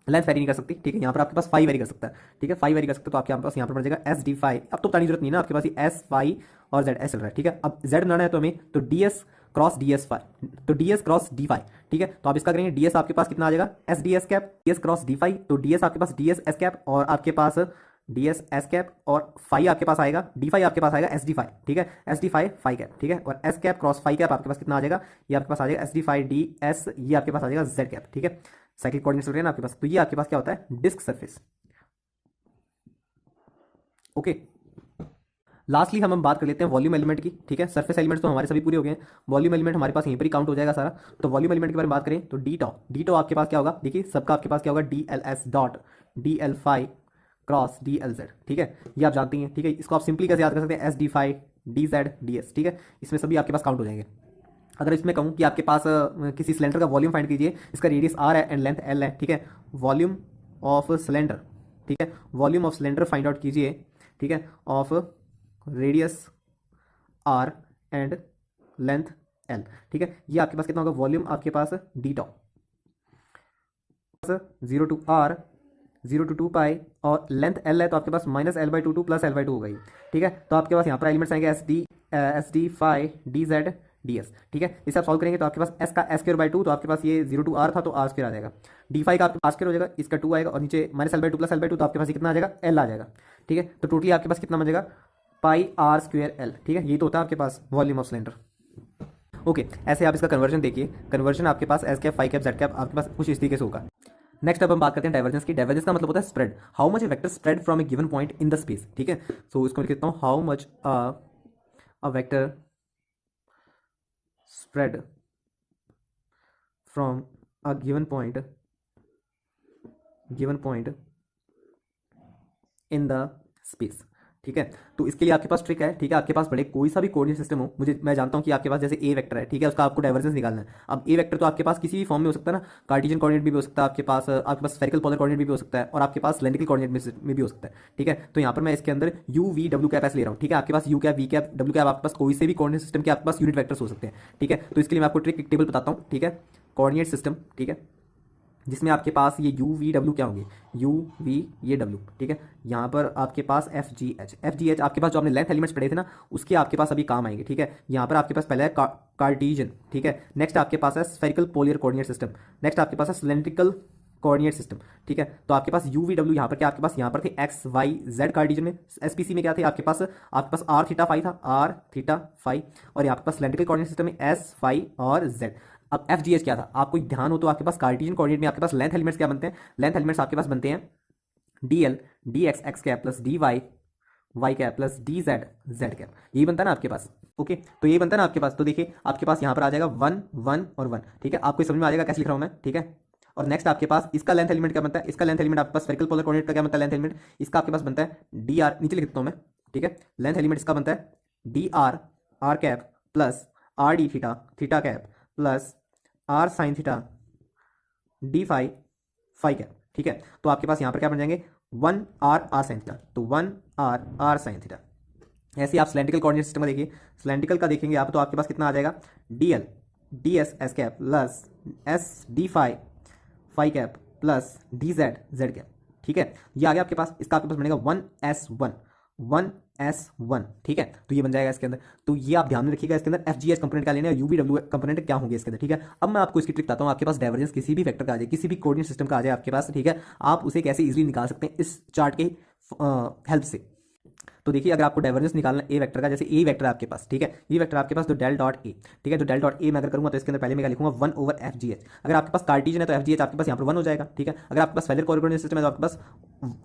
लेंथ वेरी नहीं कर सकती, ठीक है, यहाँ पर आपके पास फाई वेरी कर सकता है, ठीक है, फाई वेरी कर सकता है, तो आपके पास यहाँ पर बन जाएगा एस डी फाई, अब तो बताने की जरूरत नहीं है ना, आपके पास ये एस फाई और जेड एस चल रहा है, ठीक है, अब जेड बनाना है तो हमें, तो D S cross D S phi, तो D S cross D phi, ठीक है, तो आप इसका करेंगे, डी एस आपके पास कितना आ जाएगा, S D S cap, D S cross D phi, तो डी एस आपके पास डी एस एस कैप और आपके पास डी एस एस कैप और फाई आपके पास आएगा, डी फाई आपके पास आएगा एस डी फाई, ठीक है, S D phi phi cap, ठीक है, और S cap cross phi cap आपके पास कितना आ जाएगा, ये आपके पास आ जाएगा S D phi D S, ये आपके पास आ जाएगा जेड कैप, ठीक है, साइक्लिक कोऑर्डिनेट्स हो रहे हैं ना आपके पास, तो ये आपके पास क्या होता है, डिस्क सरफेस। ओके, लास्टली हम बात कर लेते हैं वॉल्यूम एलिमेंट की, ठीक है, सरफेस एलिमेंट्स तो हमारे सभी पूरे हो गए हैं, वॉल्यूम एलिमेंट हमारे पास यहीं पर ही काउंट हो जाएगा सारा, तो वॉल्यूम एलिमेंट के बारे में बात करें तो डी टॉ आपके पास क्या होगा, देखिए सबका आपके पास क्या होगा, D L S dot D L phi cross D L Z, ठीक है, ये आप जानती हैं, ठीक है, इसको आप सिंपली कैसे याद कर सकते हैं, S D phi D Z D S, ठीक है, इसमें सभी आपके पास काउंट हो जाएंगे। अगर इसमें कहूँ कि आपके पास किसी सिलेंडर का वॉल्यूम फाइंड कीजिए, इसका रेडियस आर है एंड लेंथ एल है, ठीक है, वॉल्यूम ऑफ सिलेंडर, ठीक है, volume of cylinder find out कीजिए, ठीक है, of radius R and length L, ठीक है, ये आपके पास कितना होगा, वॉल्यूम आपके पास D tau 0 to R 0 to 2 pi और लेंथ एल है तो आपके पास माइनस l/2 प्लस l/2 हो गई, ठीक है, तो आपके पास यहाँ पर एलिमेंट्स आएंगे S D phi D Z D S, ठीक है, इसे आप सॉल्व करेंगे तो आपके पास एस का एस स्क्वायर बाई 2, तो आपके पास ये 0 टू आर था तो आर स्क्वायर आ जाएगा, डी फाई का आपके पास स्क्वायर हो जाएगा, इसका 2 आएगा और नीचे माइनस l/2 प्लस l/2, तो आपके पास कितना आ जाएगा, एल आ जाएगा, ठीक है, तो टोटली आपके पास कितना बन जाएगा, पाई आर स्क्वायर एल, ठीक है, ये तो होता है आपके पास वॉल्यूम ऑफ सिलेंडर। ओके, ऐसे आप इसका कन्वर्जन देखिए, कन्वर्जन आपके पास S cap phi cap Z cap आपके पास कुछ इस तरीके से होगा। नेक्स्ट अब हम बात करते हैं डाइवर्जेंस की, डाइवर्जेंस का मतलब होता है spread, how much A vector spread from A given point in the space, ठीक है, सो इसको मैं लिख देता हूँ, how much a vector spread from a given point in the space, ठीक है, तो इसके लिए आपके पास ट्रिक है, ठीक है, आपके पास बड़े कोई सा भी कोऑर्डिनेट सिस्टम हो, मैं जानता हूं कि आपके पास जैसे ए वेक्टर है, ठीक है, उसका आपको डाइवर्जेंस निकालना है, अब ए वेक्टर तो आपके पास किसी भी फॉर्म में हो सकता है ना, कार्टेशियन कोऑर्डिनेट भी हो सकता है आपके पास स्फेरिकल पोलर कोऑर्डिनेट भी हो सकता है और आपके पास सिलेंड्रिकल कोऑर्डिनेट में भी हो सकता है, ठीक है, तो यहाँ पर मैं इसके अंदर यू वी डब्ल्यू कैप ऐसे ले रहा हूँ, ठीक है, आपके पास U cap V cap W cap आपके पास कोई से भी कोऑर्डिनेट सिस्टम के आपके पास यूनिट वेक्टर्स हो सकते हैं, ठीक है, तो इसके लिए मैं आपको ट्रिक टेबल बताता हूँ, ठीक है, कोऑर्डिनेट सिस्टम, ठीक है, जिसमें आपके पास ये यू वी डब्ल्यू क्या होंगे, यू वी ये डब्ल्यू, ठीक है, यहाँ पर आपके पास एफ जी एच आपके पास जो आपने लेंथ एलिमेंट्स पढ़े थे ना उसके आपके पास अभी काम आएंगे, ठीक है, यहाँ पर आपके पास पहले है कार्टेशियन, ठीक है, नेक्स्ट आपके पास है spherical polar coordinate system, next आपके पास है सिलेंड्रिकल कोऑर्डिनेट सिस्टम, ठीक है, तो आपके पास यू वी डब्ल्यू यहाँ पर क्या आपके पास यहाँ पर थे एक्स वाई जेड कार्टेशियन में, एसपीसी में क्या थे आपके पास आर थीटा फाई था, आर थीटा फाई, और यहाँ पे पास सिलेंड्रिकल कोऑर्डिनेट सिस्टम में एस फाई और जेड। अब एफ जी एच क्या था, आपको ध्यान हो तो आपके पास कार्टेशियन कोऑर्डिनेट में आपके पास लेंथ एलिमेंट्स क्या बनते हैं, लेंथ एलिमेंट्स आपके पास बनते हैं D L D X X cap plus D Y Y cap plus D Z Z cap, यही बनता है ना आपके पास। ओके, तो यही बनता है ना आपके पास, तो देखिए आपके पास यहाँ पर आ जाएगा 1 1 और 1, ठीक है, आपको समझ में आ जाएगा कैसे लिख रहा हूँ मैं, ठीक है, और नेक्स्ट आपके पास इसका लेंथ एलिमेंट क्या बनता है, इसका लेंथ एलिमेंट आपके पास स्फेरिकल पोलर कोऑर्डिनेट का क्या बनता है, लेंथ एलिमेंट इसका आपके पास बनता है डी आर, नीचे लिख देता हूँ मैं, ठीक है, लेंथ एलिमेंट इसका बनता है D R R cap plus R D theta theta cap plus R sine theta D phi phi cap, ठीक है, तो आपके पास यहाँ पर क्या बन जाएंगे 1 आर आर साइन थीटा, तो 1 आर आर साइन थीटा। ऐसे आप सिलेंड्रिकल कोऑर्डिनेट सिस्टम का देखिए, सिलेंड्रिकल का देखेंगे आप तो आपके पास कितना आ जाएगा D L D S S cap plus S D phi phi cap plus D Z Z cap, ठीक है, ये आ गया आपके पास, इसका आपके पास बनेगा 1 S 1 S1, ठीक है। तो ये बन जाएगा इसके अंदर। तो ये आप ध्यान में रखिएगा, इसके अंदर FGH कंपोनेंट क्या लेना है, UVW कंपोनेंट क्या होंगे इसके अंदर, ठीक है। अब मैं आपको इसकी ट्रिक बताता हूँ। आपके पास डाइवर्जेंस किसी भी वेक्टर का आ जाए, किसी भी कोऑर्डिनेट सिस्टम का आ जाए आपके पास, ठीक है, आप उसे कैसे इजीली निकाल सकते हैं इस चार्ट के हेल्प से। तो देखिए, अगर आपको डाइवर्जेंस निकालना ए वेक्टर का, जैसे ए वेक्टर आपके पास, ठीक है, ये वेक्टर आपके पास, तो डेल डॉट ए, ठीक है, तो डेल डॉट ए मैं अगर करूंगा तो इसके अंदर पहले मैं क्या लिखूंगा, 1 ओवर FGH। अगर आपके पास कार्टेशियन है तो FGH आपके पास यहाँ पर 1 हो जाएगा, ठीक है। अगर आपके पास स्फेरिकल कोऑर्डिनेट सिस्टम है तो आपके पास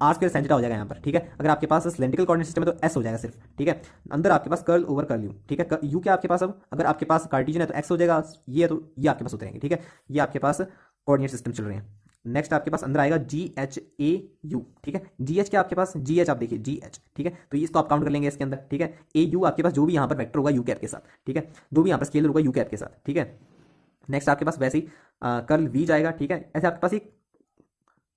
आर स्क्वायर सेंटा हो जाएगा यहाँ पर, ठीक है। अगर आपके पास सिलेंड्रिकल कोऑर्डिनेट सिस्टम है तो S हो जाएगा सिर्फ, ठीक है। अंदर आपके पास कर्ल ओवर कर्ल यू, ठीक है, यू क्या आपके पास, अब अगर आपके पास कार्टेशियन है तो X हो जाएगा, ये है तो ये आपके पास उतरेंगे, ठीक है। ये आपके पास कोऑर्डिनेट सिस्टम चल रहे हैं। नेक्स्ट आपके पास अंदर आएगा GHAU, ठीक है। GH क्या आपके पास, GH आप देखिए GH, ठीक है, तो इसको आप काउंट कर लेंगे इसके अंदर, ठीक है। AU आपके पास जो भी यहाँ पर वेक्टर होगा यू कैप के साथ, ठीक है, जो भी यहाँ पर स्केलर होगा यू कैप के साथ, ठीक है। नेक्स्ट आपके पास वैसे ही कर्ल V जाएगा, ठीक है। ऐसे आपके पास एक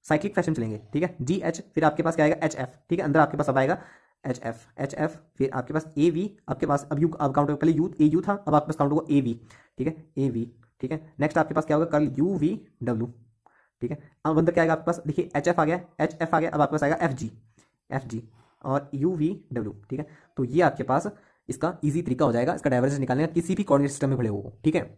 साइक्लिक फैशन चलेंगे, ठीक है। GH, फिर आपके पास क्या आएगा HF, ठीक है, अंदर आपके पास अब आएगा HF, फिर आपके पास AV, आपके पास अब यू, अब काउंट पहले AU था, अब आपके पास काउंट होगा AV, ठीक है, AV, ठीक है। नेक्स्ट आपके पास क्या होगा, कर्ल UVW, ठीक है। अब अंदर क्या आएगा आपके पास, देखिए HF आ गया, HF आ गया, अब आपके पास आएगा FG और UVW, ठीक है। तो ये आपके पास इसका इजी तरीका हो जाएगा इसका डाइवर्जेंस निकालने का, किसी भी कोऑर्डिनेट सिस्टम में भले हो, ठीक है।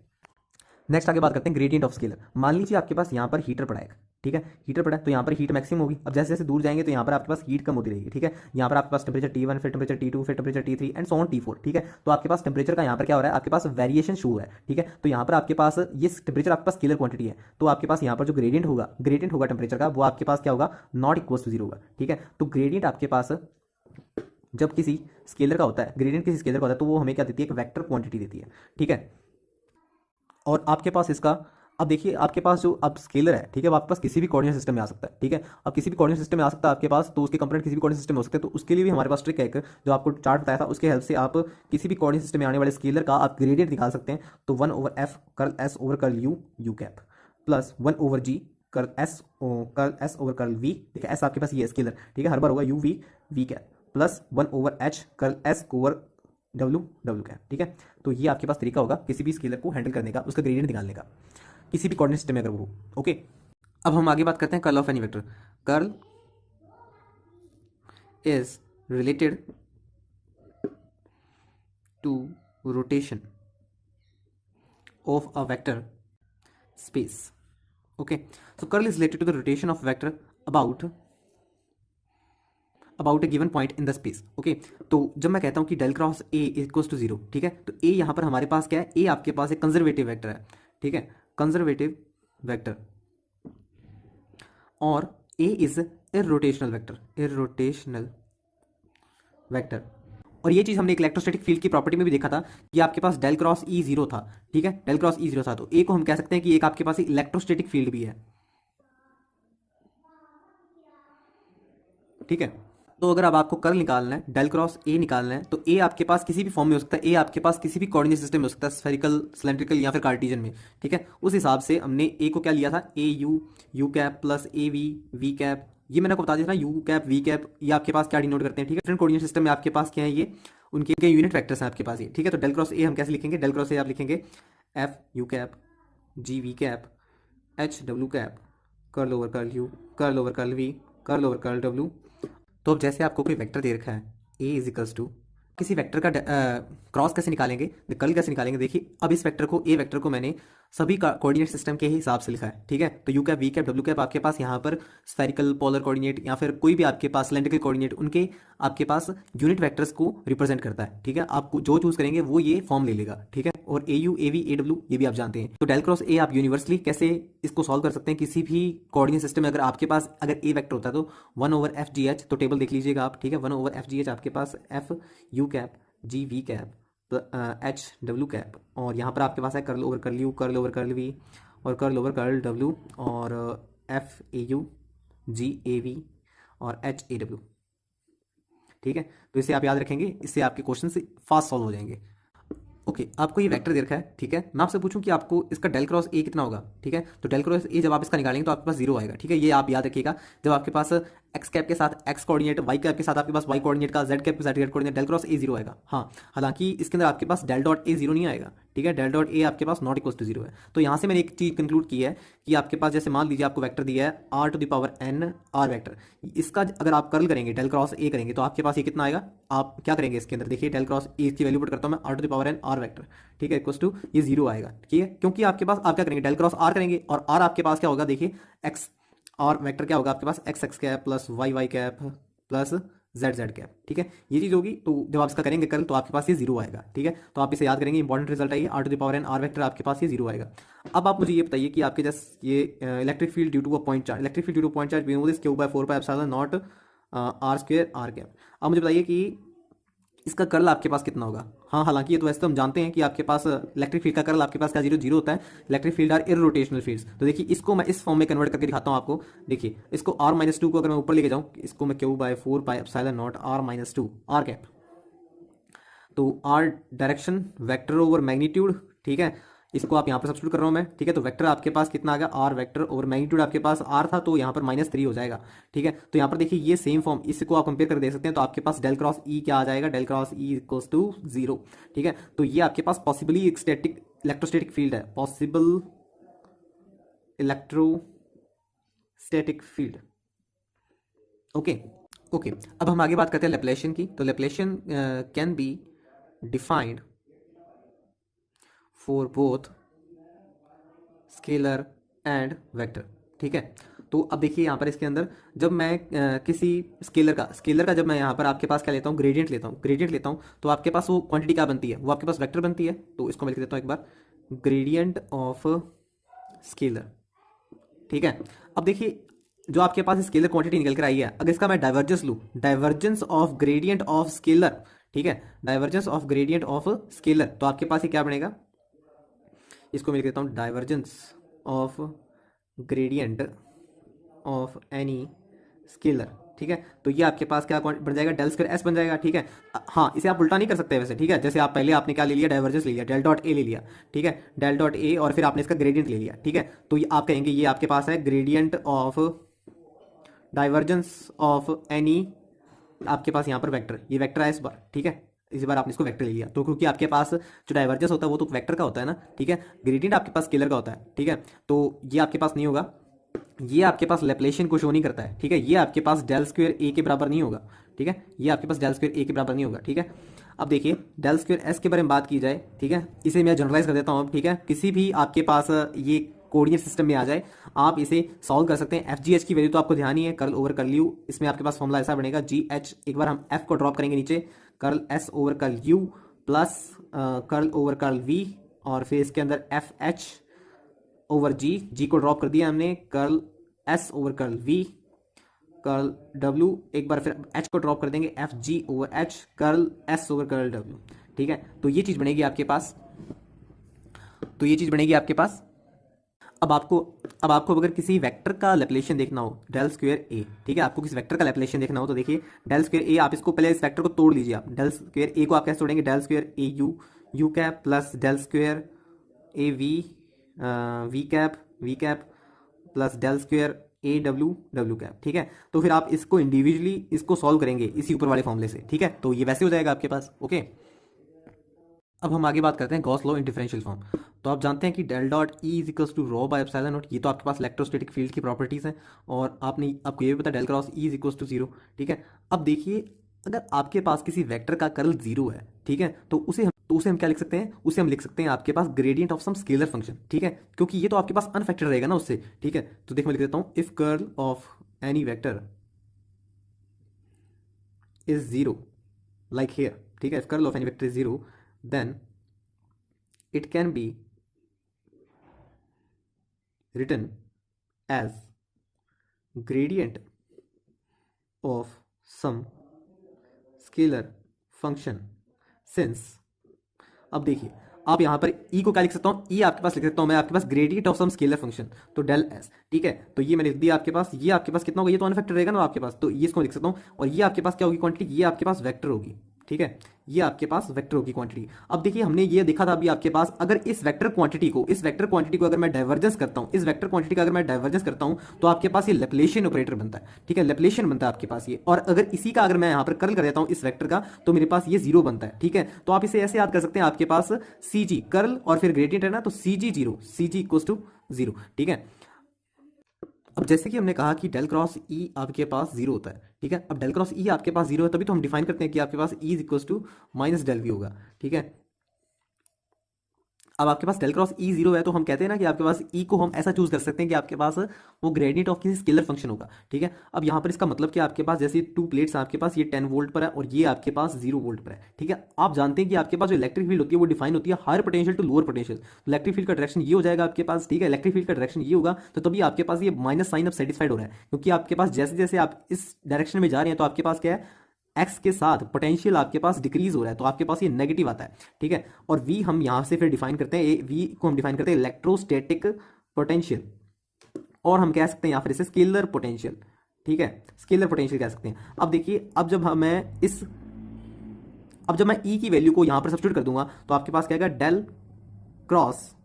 नेक्स्ट आगे बात करते हैं ग्रेडियंट ऑफ स्केलर। मान लीजिए आपके पास यहाँ पर हीटर पड़ा है, ठीक है, हीटर पड़ा है, तो यहाँ पर हीट मैक्सिमम होगी। अब जैसे जैसे दूर जाएंगे तो यहाँ पर आपके पास हीट कम होती रहेगी, ठीक है। यहाँ पर आपके पास टेम्परेचर T1, फिर टेम्परेचर T2, फिर temperature T3 and so on T4, ठीक है। तो आपके पास टेम्परेचर का यहाँ पर क्या हो रहा है, आपके पास वेरिएशन शो हो रहा है, ठीक है। तो यहाँ पर आपके पास ये टेम्परेचर आपके पास स्केलर क्वांटिटी है, तो आपके पास यहाँ पर जो ग्रेडियंट होगा टेम्परेचर का, वो आपके पास क्या होगा, नॉट इक्वल टू 0 होगा, ठीक है। तो ग्रेडियंट आपके पास जब किसी स्केलर का होता है, ग्रेडियंट किसी स्केलर का होता है, तो वो हमें क्या देती है, एक वेक्टर क्वांटिटी देती है, ठीक है। और आपके पास इसका, अब देखिए आपके पास जो अब स्केलर है, ठीक है, वो आपके पास किसी भी कोऑर्डिनेट सिस्टम में आ सकता है, ठीक है। अब किसी भी कोऑर्डिनेट सिस्टम में आ सकता है आपके पास, तो उसके कंपोनेंट किसी भी कोऑर्डिनेट सिस्टम में हो सकते हैं। तो उसके लिए भी हमारे पास ट्रिक है एक, जो आपको चार्ट बताया था, उसके हेल्प से आप किसी भी कोऑर्डिनेट सिस्टम में आने वाले स्केलर का आप ग्रेडियंट निकाल सकते हैं। तो 1 over F curl S over curl you cap, plus 1 over G curl S over curl V, ठीक है। S आपके पास ये स्केलर, ठीक है, हर बार होगा V cap, plus 1 over H curl S over W cap, ठीक है। तो ये आपके पास तरीका होगा किसी भी स्केलर को हैंडल करने का, उसका ग्रेडियंट निकालने का, किसी भी कोऑर्डिनेट सिस्टम में अगर वो, ओके। अब हम आगे बात करते हैं curl of any vector. Curl is related to rotation of a vector space, okay. So curl is related to the rotation of vector about a given point in the space, okay. तो जब मैं कहता हूं कि del cross A equals to 0, ठीक है, तो ए यहां पर हमारे पास क्या है, ए आपके पास एक कंजर्वेटिव वेक्टर है, ठीक है, कंजर्वेटिव वेक्टर, और ए इज इररोटेशनल वेक्टर। और ये चीज हमने एक इलेक्ट्रोस्टैटिक फील्ड की प्रॉपर्टी में भी देखा था कि आपके पास डेल क्रॉस ई 0 था, ठीक है, डेल क्रॉस ई 0 था, तो ए को हम कह सकते हैं कि एक आपके पास इलेक्ट्रोस्टैटिक फील्ड भी है, ठीक है। तो अगर अब आपको कर्ल निकालना है, डेल क्रॉस ए निकालना है, तो ए आपके पास किसी भी फॉर्म में हो सकता है, ए आपके पास किसी भी कोऑर्डिनेट सिस्टम में हो सकता है, स्फेरिकल, सिलेंड्रिकल या फिर कार्टेशियन में, ठीक है। उस हिसाब से हमने ए को क्या लिया था, U cap plus V cap, ये मैंने आपको बता दिया था, यू कैप वी कैप, ये आपके पास क्या डिनोट करते हैं, ठीक है। डिफरेंट कोऑर्डिनेट सिस्टम में आपके पास क्या है, ये उनके यूनिट वेक्टर्स हैं आपके पास ये, ठीक है। तो डेल क्रॉस ए हम कैसे लिखेंगे, डेल क्रॉस ए आप लिखेंगे F U cap G V cap H W cap curl over curl U curl over curl V curl over curl W. तो अब जैसे आपको कोई वेक्टर दे रखा है ए इज इक्वल्स टू, किसी वेक्टर का क्रॉस कैसे निकालेंगे, कर्ल कैसे निकालेंगे, देखिए अब इस वेक्टर को, ए वेक्टर को मैंने सभी का कोऑर्डिनेट सिस्टम के हिसाब से लिखा है, ठीक है। तो U cap V cap W cap आपके पास यहाँ पर स्फेरिकल, पोलर कोऑर्डिनेट या फिर कोई भी आपके पास सिलेंड्रिकल कोऑर्डिनेट, उनके आपके पास यूनिट वेक्टर्स को रिप्रेजेंट करता है, ठीक है। आपको जो चूज करेंगे वो ये फॉर्म ले लेगा, ठीक है। और A U A V A W ये भी आप जानते हैं। तो डेल क्रॉस ए आप यूनिवर्सली कैसे इसको सॉल्व कर सकते हैं, किसी भी कोऑर्डिनेट सिस्टम में अगर आपके पास अगर ए वेक्टर होता है तो 1 ओवर एफ जी एच, तो टेबल देख लीजिएगा आप, ठीक है। 1 ओवर एफ जी एच आपके पास F U cap G V cap H W cap, और यहाँ पर आपके पास है curl over curl U curl over curl V और कर्ल ओवर कर्ल डब्ल्यू, और F A U G A V और एच ए डब्ल्यू, ठीक है। तो इसे आप याद रखेंगे, इससे आपके क्वेश्चन से फास्ट सॉल्व हो जाएंगे, ओके। आपको ये वेक्टर दे रखा है, ठीक है। मैं आपसे पूछूं कि आपको इसका डेल क्रॉस ए कितना होगा, ठीक है। तो डेल क्रॉस ए जब आप इसका निकालेंगे तो आपके पास 0 आएगा, ठीक है, ये आप याद रखिएगा। जब आपके पास एक्स कैप के साथ एक्स कोऑर्डिनेट, वाई कैप के साथ आपके पास वाई कोऑर्डिनेट का, जेड कैप के साथ Z coordinate, del cross A zero आएगा। हाँ, हालांकि इसके अंदर आपके पास डेल डॉट ए जीरो नहीं आएगा, ठीक है, डेल डॉट ए आपके पास नॉट इक्वल टू जीरो है। तो यहाँ से मैंने एक चीज़ कंक्लूड की है कि आपके पास जैसे मान लीजिए आपको वेक्टर दिया है R to the power N R vector, इसका अगर आप कर्ल करेंगे डेल क्रॉस ए करेंगे तो आपके पास ये कितना आएगा, आप क्या करेंगे इसके अंदर देखिए डेल क्रॉस ए की वैल्यू पुट करता हूँ मैं, R to the power N R vector, ठीक है, इक्वल टू ये जीरो आएगा, ठीक है, क्योंकि आपके पास आप क्या करेंगे डेल क्रॉस आर करेंगे और आर आपके पास क्या होगा देखिए एक्स, और वेक्टर क्या होगा आपके पास X X cap plus Y Y cap plus Z Z cap, ठीक है, ये चीज़ होगी। तो जब आप इसका करेंगे कल तो आपके पास ये जीरो आएगा, ठीक है, तो आप इसे याद करेंगे, इंपॉर्टेंट रिजल्ट है ये, R to the power N R vector आपके पास ये जीरो आएगा। अब आप मुझे ये बताइए कि आपके जस्ट ये electric field due to a point charge, electric field due to point charge we know this Q by 4 pi epsilon naught R square R cap. अब मुझे बताइए कि इसका कर्ल आपके पास कितना होगा। हाँ, हालांकि ये तो वैसे तो हम जानते हैं कि आपके पास इलेक्ट्रिक फील्ड का कर्ल आपके पास क्या जीरो जीरो होता है, इलेक्ट्रिक फील्ड आर इररोटेशनल फील्ड्स। तो देखिए इसको मैं इस फॉर्म में कन्वर्ट करके दिखाता हूँ आपको। देखिए इसको r माइनस टू को अगर मैं ऊपर लेके जाऊँ, इसको मैं Q by 4 pi epsilon naught r minus two R cap, तो r direction vector over magnitude, ठीक है, इसको आप यहाँ पर सब्स्टिट्यूट कर रहा हूँ मैं, ठीक है, तो वेक्टर आपके पास कितना आ गया r वेक्टर ओवर मैग्नीट्यूड, आपके पास r था तो यहाँ पर -3 हो जाएगा, ठीक है। तो यहाँ पर देखिए ये सेम फॉर्म, इसको आप कंपेयर कर देख सकते हैं, तो आपके पास डेल क्रॉस ई क्या आ जाएगा, del cross E equals to zero, ठीक है। तो ये आपके पास पॉसिबली एक स्टैटिक इलेक्ट्रोस्टैटिक फील्ड है, possible electrostatic field, okay okay. अब हम आगे बात करते हैं लैप्लासियन की। तो Laplacian can be defined for both scalar and vector, ठीक है। तो अब देखिए यहाँ पर इसके अंदर जब मैं किसी स्केलर का जब मैं यहाँ पर आपके पास क्या लेता हूँ, ग्रेडियंट लेता हूँ, तो आपके पास वो क्वांटिटी क्या बनती है, वो आपके पास वेक्टर बनती है। तो इसको मैं लिख देता हूँ एक बार, ग्रेडियंट ऑफ स्केलर, ठीक है। अब देखिए जो आपके पास स्केलर क्वांटिटी निकल कर आई है, अगर इसका मैं डाइवर्जेंस लूँ, divergence of gradient of scalar, ठीक है, divergence of gradient of scalar, तो आपके पास ये क्या बनेगा, इसको मैं लिख देता हूँ divergence of gradient of any scalar, ठीक है। तो ये आपके पास क्या बन जाएगा, डेल स्क्वायर एस बन जाएगा, ठीक है। हाँ, इसे आप उल्टा नहीं कर सकते वैसे, ठीक है, जैसे आप पहले आपने क्या ले लिया, डाइवर्जेंस ले लिया, डेल डॉट ए ले लिया, ठीक है, डेल डॉट ए, और फिर आपने इसका ग्रेडियंट ले लिया, ठीक है। तो ये आप कहेंगे ये आपके पास है gradient of divergence of any, आपके पास यहाँ पर वेक्टर, ये वेक्टर है इस बार, ठीक है, इस बार आपने इसको वेक्टर ले लिया, तो क्योंकि आपके पास जो डाइवर्जेंस होता है वो तो वेक्टर का होता है ना, ठीक है, ग्रेडियंट आपके पास स्केलर का होता है, ठीक है। तो ये आपके पास नहीं होगा, ये आपके पास लैप्लासियन को शो नहीं करता है, ठीक है, ये आपके पास डेल स्क्वायर ए के बराबर नहीं होगा, ठीक है, ये आपके पास डेल स्क्वायर ए के बराबर नहीं होगा, ठीक है। अब देखिए डेल स्क्वायर एस के बारे में बात की जाए, ठीक है, इसे मैं जनरलाइज कर देता हूँ अब, ठीक है, किसी भी आपके पास ये कोऑर्डिनेट सिस्टम में आ जाए, आप इसे सॉल्व कर सकते हैं। एफ जी एच की वैल्यू तो आपको ध्यान ही है, कर्ल ओवर कर्ल यू, इसमें आपके पास फॉर्मूला ऐसा बनेगा जी एच, एक बार हम एफ को ड्रॉप करेंगे नीचे, curl S over curl U plus curl over curl V, और फिर इसके अंदर F H over G, G को ड्रॉप कर दिया हमने, curl S over curl V, curl W, एक बार फिर एच को ड्रॉप कर देंगे, F G over H, curl S over curl W, ठीक है। तो ये चीज़ बनेगी आपके पास, अब आपको अगर किसी वेक्टर का लैप्लासियन देखना हो, डेल स्क्वायर ए, ठीक है, आपको किसी वेक्टर का लैप्लासियन देखना हो, तो देखिए डेल स्क्वायर ए, आप इसको पहले इस वेक्टर को तोड़ लीजिए, आप डेल स्क्वायर ए को आप कैसे तोड़ेंगे, del square A U, U cap plus del square A V, V cap plus del square A W, W cap, ठीक है। तो फिर आप इसको इंडिविजुअली इसको सॉल्व करेंगे इसी ऊपर वाले फॉर्मूले से, ठीक है, तो ये वैसे हो जाएगा आपके पास, ओके। अब हम आगे बात करते हैं Gauss law in differential form. तो आप जानते हैं कि del dot E is equals to rho by epsilon naught, ये तो आपके पास इलेक्ट्रोस्टैटिक फील्ड की प्रॉपर्टीज हैं, और आपको ये भी पता del cross E is equals to zero, ठीक है। अब देखिए अगर आपके पास किसी वेक्टर का कर्ल जीरो है, ठीक है, तो उसे हम क्या लिख सकते हैं, उसे हम लिख सकते हैं आपके पास gradient of some scalar function, ठीक है, क्योंकि ये तो आपके पास अनफैक्टर्ड रहेगा ना उससे, ठीक है। तो देखो मैं लिख देता हूँ, if curl of any vector is zero like here, ठीक है, if curl of any vector is zero then it can be written as gradient of some scalar function since, अब देखिए आप यहाँ पर e को क्या लिख सकता हूँ, e आपके पास लिख सकता हूँ मैं आपके पास gradient of some scalar function, तो डेल एस, ठीक है। तो ये मैंने लिख दिया आपके पास, ये आपके पास कितना होगा, ये तो अनफैक्टर रहेगा ना आपके पास, तो ये इसको लिख सकता हूँ, और ये आपके पास क्या होगी क्वांटिटी, ये आपके पास वेक्टर होगी, ठीक है, ये आपके पास वेक्टरों की क्वांटिटी। अब देखिए हमने ये देखा था अभी आपके पास, अगर इस वेक्टर क्वांटिटी को अगर मैं डाइवर्जेंस करता हूं, इस वेक्टर क्वांटिटी का अगर मैं डाइवर्जेंस करता हूं तो आपके पास ये लैप्लेशियन ऑपरेटर बनता है, ठीक है, लैप्लेशियन बनता है आपके पास ये। और अगर इसी का अगर मैं यहां पर कर्ल कर देता हूं इस वेक्टर का, तो मेरे पास ये जीरो बनता है, ठीक है। तो आप इसे ऐसे याद कर सकते हैं, आपके पास सी जी कर्ल और फिर ग्रेडियंट है ना, तो C G zero, C G equals to zero, ठीक है। अब जैसे कि हमने कहा कि डेल क्रॉस ई आपके पास जीरो होता है, ठीक है। अब डेल क्रॉस ई आपके पास जीरो है, तभी तो हम डिफाइन करते हैं कि आपके पास E is equals to minus del V होगा, ठीक है। अब आपके पास डेल क्रॉस ई जीरो है, तो हम कहते हैं ना कि आपके पास ई को हम ऐसा चूज कर सकते हैं कि आपके पास वो ग्रेडियंट ऑफ किसी स्केलर फंक्शन होगा, ठीक है। अब यहाँ पर इसका मतलब कि आपके पास जैसे टू प्लेट्स आपके पास, ये 10 वोल्ट पर है और ये आपके पास 0 वोल्ट पर है, ठीक है। आप जानते हैं कि आपके पास जो इलेक्ट्रिक फील्ड होती है वो डिफाइन होती है higher potential to lower potential. Electric field का डायरेक्शन ये हो जाएगा आपके पास, ठीक है, इलेक्ट्रिक फील्ड का डायरेक्शन ये होगा, तो तभी आपके पास ये माइनस साइन अब सेटिस्फाइड हो रहा है, क्योंकि आपके पास जैसे जैसे आप इस डायरेक्शन में जा रहे हैं तो आपके पास क्या है, एक्स के साथ पोटेंशियल आपके पास डिक्रीज हो रहा है, तो आपके पास ये नेगेटिव आता है, ठीक है। और वी हम यहां से फिर डिफाइन करते हैं, वी को हम डिफाइन करते हैं इलेक्ट्रोस्टैटिक पोटेंशियल, और हम कह सकते हैं यहाँ फिर इसे स्केलर पोटेंशियल, ठीक है, स्केलर पोटेंशियल कह सकते हैं। अब देखिए, अब जब मैं ई की वैल्यू को यहां पर सब्स्टिट्यूट कर दूंगा तो आपके पास क्या आएगा, del cross